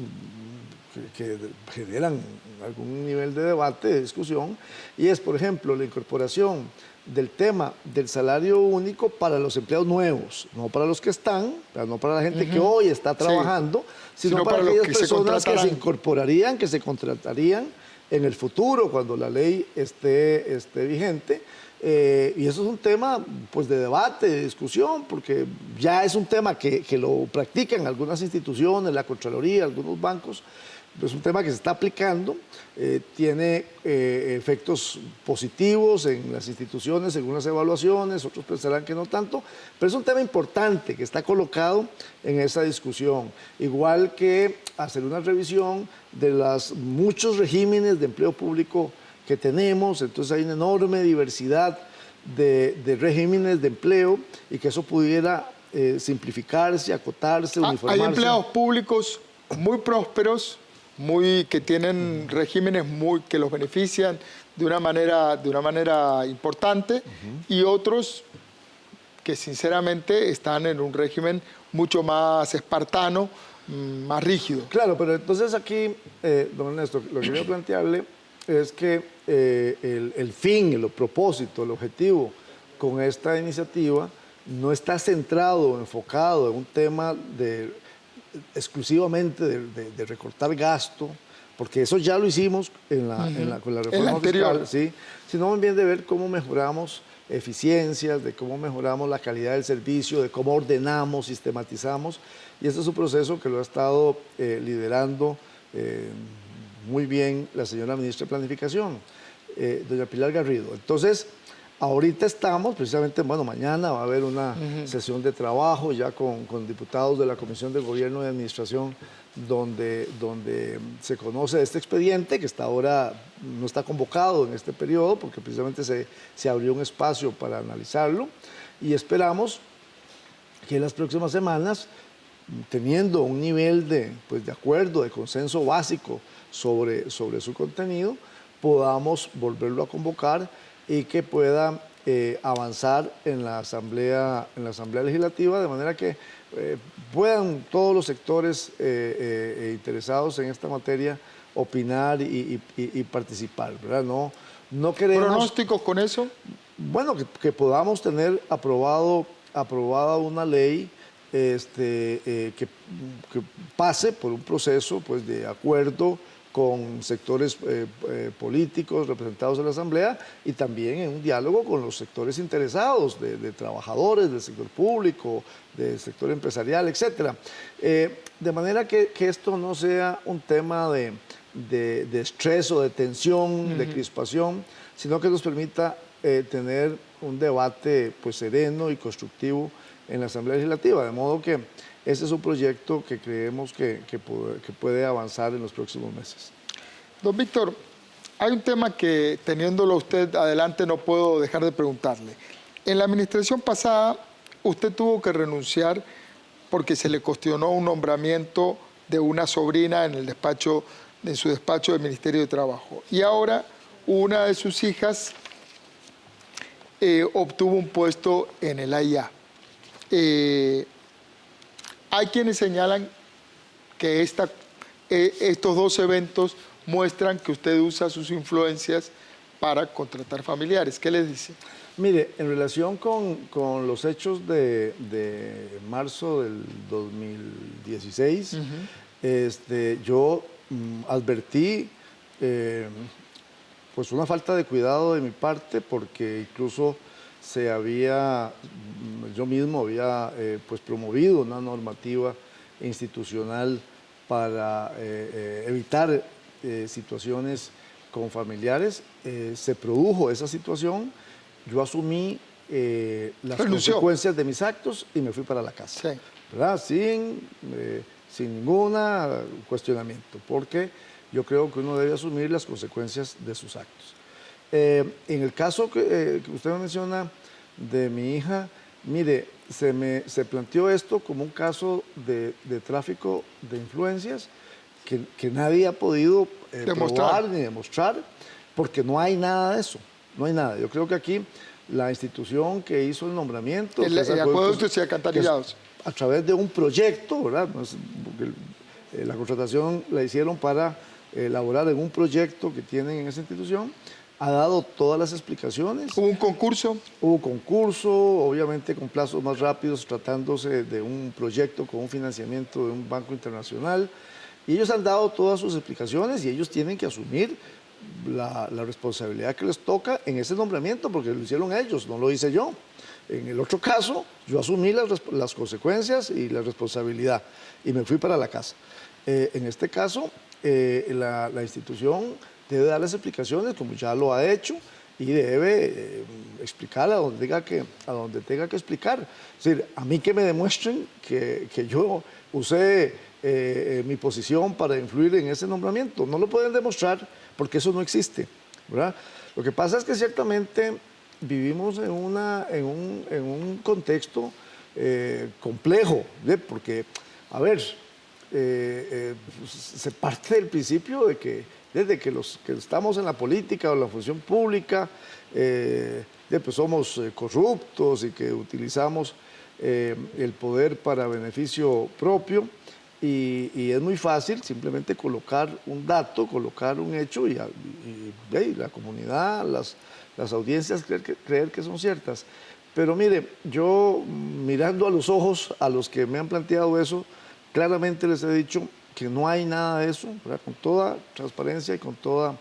que generan algún nivel de debate, de discusión, y es, por ejemplo, la incorporación del tema del salario único para los empleados nuevos, no para los que están, no para la gente que hoy está trabajando, sino para aquellas personas que se incorporarían, que se contratarían en el futuro, cuando la ley esté vigente. Y eso es un tema pues, de debate, de discusión, porque ya es un tema que lo practican algunas instituciones, la Contraloría, algunos bancos. Es un tema que se está aplicando, tiene efectos positivos en las instituciones, según las evaluaciones, otros pensarán que no tanto, pero es un tema importante que está colocado en esa discusión. Igual que hacer una revisión de los muchos regímenes de empleo público que tenemos, entonces hay una enorme diversidad de regímenes de empleo y que eso pudiera simplificarse, acotarse, uniformarse. Hay empleados públicos muy prósperos, que tienen regímenes que los benefician de una manera importante, y otros que sinceramente están en un régimen mucho más espartano, más rígido. Claro, pero entonces aquí, don Ernesto, lo que quiero plantearle es que el fin, el propósito, el objetivo con esta iniciativa no está centrado, enfocado en un tema exclusivamente de recortar gasto, porque eso ya lo hicimos con la reforma fiscal, ¿sí? Sino más bien de ver cómo mejoramos eficiencias, de cómo mejoramos la calidad del servicio, de cómo ordenamos, sistematizamos, y este es un proceso que lo ha estado liderando muy bien la señora ministra de Planificación, doña Pilar Garrido. Entonces, ahorita estamos, precisamente, bueno, mañana va a haber una sesión de trabajo ya con diputados de la Comisión de Gobierno y Administración donde se conoce este expediente que hasta ahora no está convocado en este periodo porque precisamente se abrió un espacio para analizarlo y esperamos que en las próximas semanas, teniendo un nivel de acuerdo, de consenso básico sobre su contenido, podamos volverlo a convocar y que pueda avanzar en la Asamblea Legislativa, de manera que puedan todos los sectores interesados en esta materia opinar y participar, ¿verdad? No No queremos... ¿Pronósticos con eso? Bueno, que podamos tener aprobada una ley que pase por un proceso pues, de acuerdo con sectores políticos representados en la Asamblea y también en un diálogo con los sectores interesados, de trabajadores, del sector público, del sector empresarial, etc. De manera que esto no sea un tema de estrés o de tensión, de crispación, sino que nos permita tener un debate pues, sereno y constructivo en la Asamblea Legislativa, de modo que ese es un proyecto que creemos que puede avanzar en los próximos meses. Don Víctor, hay un tema que teniéndolo usted adelante no puedo dejar de preguntarle. En la administración pasada usted tuvo que renunciar porque se le cuestionó un nombramiento de una sobrina en su despacho del Ministerio de Trabajo. Y ahora una de sus hijas obtuvo un puesto en el AIA. Hay quienes señalan que estos dos eventos muestran que usted usa sus influencias para contratar familiares. ¿Qué les dice? Mire, en relación con los hechos de marzo del 2016, yo advertí pues una falta de cuidado de mi parte porque incluso yo mismo había pues promovido una normativa institucional para evitar situaciones con familiares. Se produjo esa situación, yo asumí las consecuencias de mis actos y me fui para la casa, ¿verdad? Sin ningún cuestionamiento, porque yo creo que uno debe asumir las consecuencias de sus actos. En el caso que usted me menciona de mi hija, mire, se planteó esto como un caso de tráfico de influencias que nadie ha podido probar ni demostrar, porque no hay nada de eso, no hay nada. Yo creo que aquí la institución que hizo el nombramiento... El acueductos y alcantarillados. A través de un proyecto, ¿verdad? La contratación la hicieron para elaborar en un proyecto que tienen en esa institución, ha dado todas las explicaciones. ¿Hubo un concurso? Hubo concurso, obviamente con plazos más rápidos, tratándose de un proyecto con un financiamiento de un banco internacional. Y ellos han dado todas sus explicaciones y ellos tienen que asumir la responsabilidad que les toca en ese nombramiento, porque lo hicieron ellos, no lo hice yo. En el otro caso, yo asumí las consecuencias y la responsabilidad y me fui para la casa. En este caso, la institución debe dar las explicaciones, como ya lo ha hecho, y debe explicar a donde tenga que explicar. Es decir, a mí que me demuestren que yo usé mi posición para influir en ese nombramiento. No lo pueden demostrar porque eso no existe, ¿verdad? Lo que pasa es que ciertamente vivimos en un contexto complejo, ¿sí? Porque, a ver, se parte del principio de que desde que los que estamos en la política o en la función pública, pues somos corruptos y que utilizamos el poder para beneficio propio y es muy fácil simplemente colocar un dato, colocar un hecho y la comunidad, las audiencias creer que son ciertas. Pero mire, yo mirando a los ojos a los que me han planteado eso, claramente les he dicho que no hay nada de eso, ¿verdad? Con toda transparencia y con toda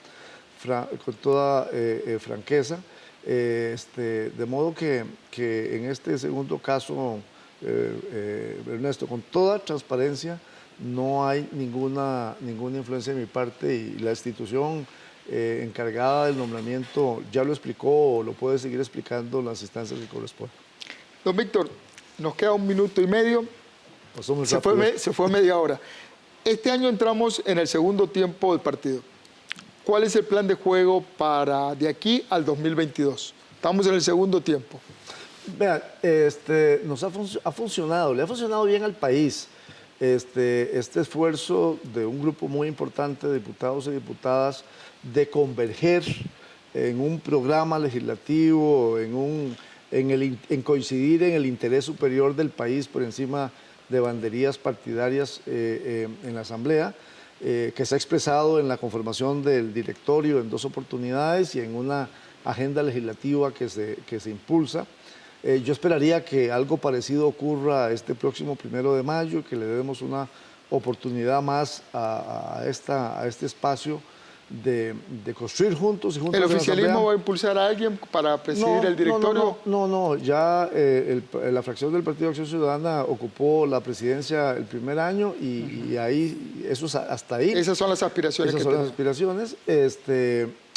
franqueza, de modo que en este segundo caso, Ernesto, con toda transparencia, no hay ninguna influencia de mi parte y la institución encargada del nombramiento ya lo explicó o lo puede seguir explicando en las instancias que corresponden. Don Víctor, nos queda 1 minuto y medio, se fue media hora. Este año entramos en el segundo tiempo del partido. ¿Cuál es el plan de juego para de aquí al 2022? Estamos en el segundo tiempo. Vean, nos ha funcionado, le ha funcionado bien al país este esfuerzo de un grupo muy importante de diputados y diputadas de converger en un programa legislativo, en coincidir en el interés superior del país por encima de banderías partidarias en la Asamblea. que se ha expresado en la conformación del directorio en 2 oportunidades y en una agenda legislativa que se impulsa. Yo esperaría que algo parecido ocurra este próximo 1 de mayo, que le demos una oportunidad más a este espacio de construir juntos y juntos. ¿El oficialismo va a impulsar a alguien para presidir el directorio? No, ya la fracción del Partido de Acción Ciudadana ocupó la presidencia el primer año y ahí, eso es hasta ahí. Esas son las aspiraciones. Esas son las aspiraciones.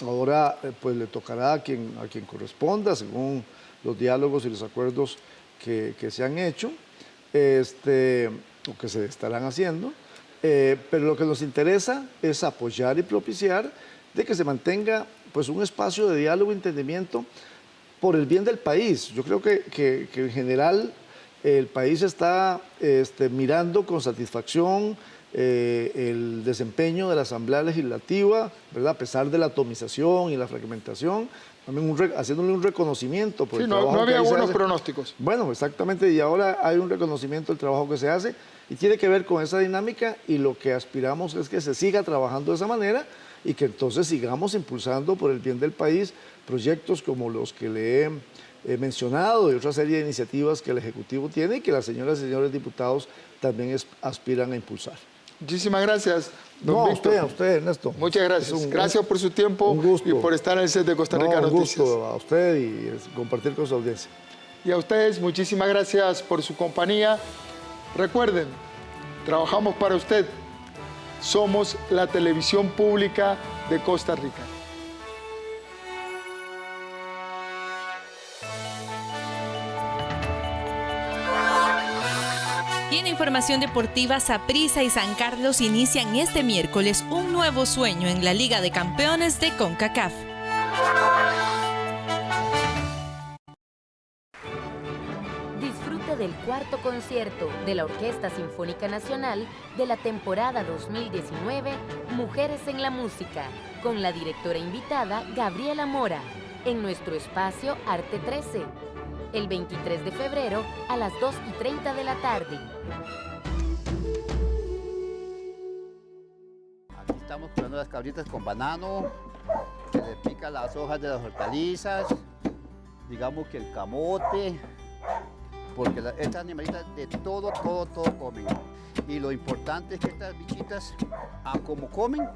Ahora pues le tocará a quien corresponda, según los diálogos y los acuerdos que se han hecho, o que se estarán haciendo. Pero lo que nos interesa es apoyar y propiciar de que se mantenga pues, un espacio de diálogo y entendimiento por el bien del país. Yo creo que en general el país está mirando con satisfacción el desempeño de la Asamblea Legislativa, ¿verdad? A pesar de la atomización y la fragmentación, también haciéndole un reconocimiento por el trabajo no había que se buenos hace. pronósticos. Bueno, exactamente, y ahora hay un reconocimiento del trabajo que se hace y tiene que ver con esa dinámica, y lo que aspiramos es que se siga trabajando de esa manera y que entonces sigamos impulsando por el bien del país proyectos como los que le he mencionado y otra serie de iniciativas que el Ejecutivo tiene y que las señoras y señores diputados también aspiran a impulsar. Muchísimas gracias, don Víctor. A usted, Ernesto. Muchas gracias. Gracias por su tiempo y por estar en el set de Costa Rica Noticias. Un gusto a usted y compartir con su audiencia. Y a ustedes, muchísimas gracias por su compañía. Recuerden, trabajamos para usted. Somos la televisión pública de Costa Rica. Y en información deportiva, Saprissa y San Carlos inician este miércoles un nuevo sueño en la Liga de Campeones de CONCACAF. Disfrute del cuarto concierto de la Orquesta Sinfónica Nacional de la temporada 2019 Mujeres en la Música, con la directora invitada Gabriela Mora, en nuestro espacio Arte 13. El 23 de febrero a las 2:30 de la tarde. Aquí estamos curando las cabritas con banano, se le pica las hojas de las hortalizas, digamos que el camote, porque estas animalitas de todo comen. Y lo importante es que estas bichitas, como comen,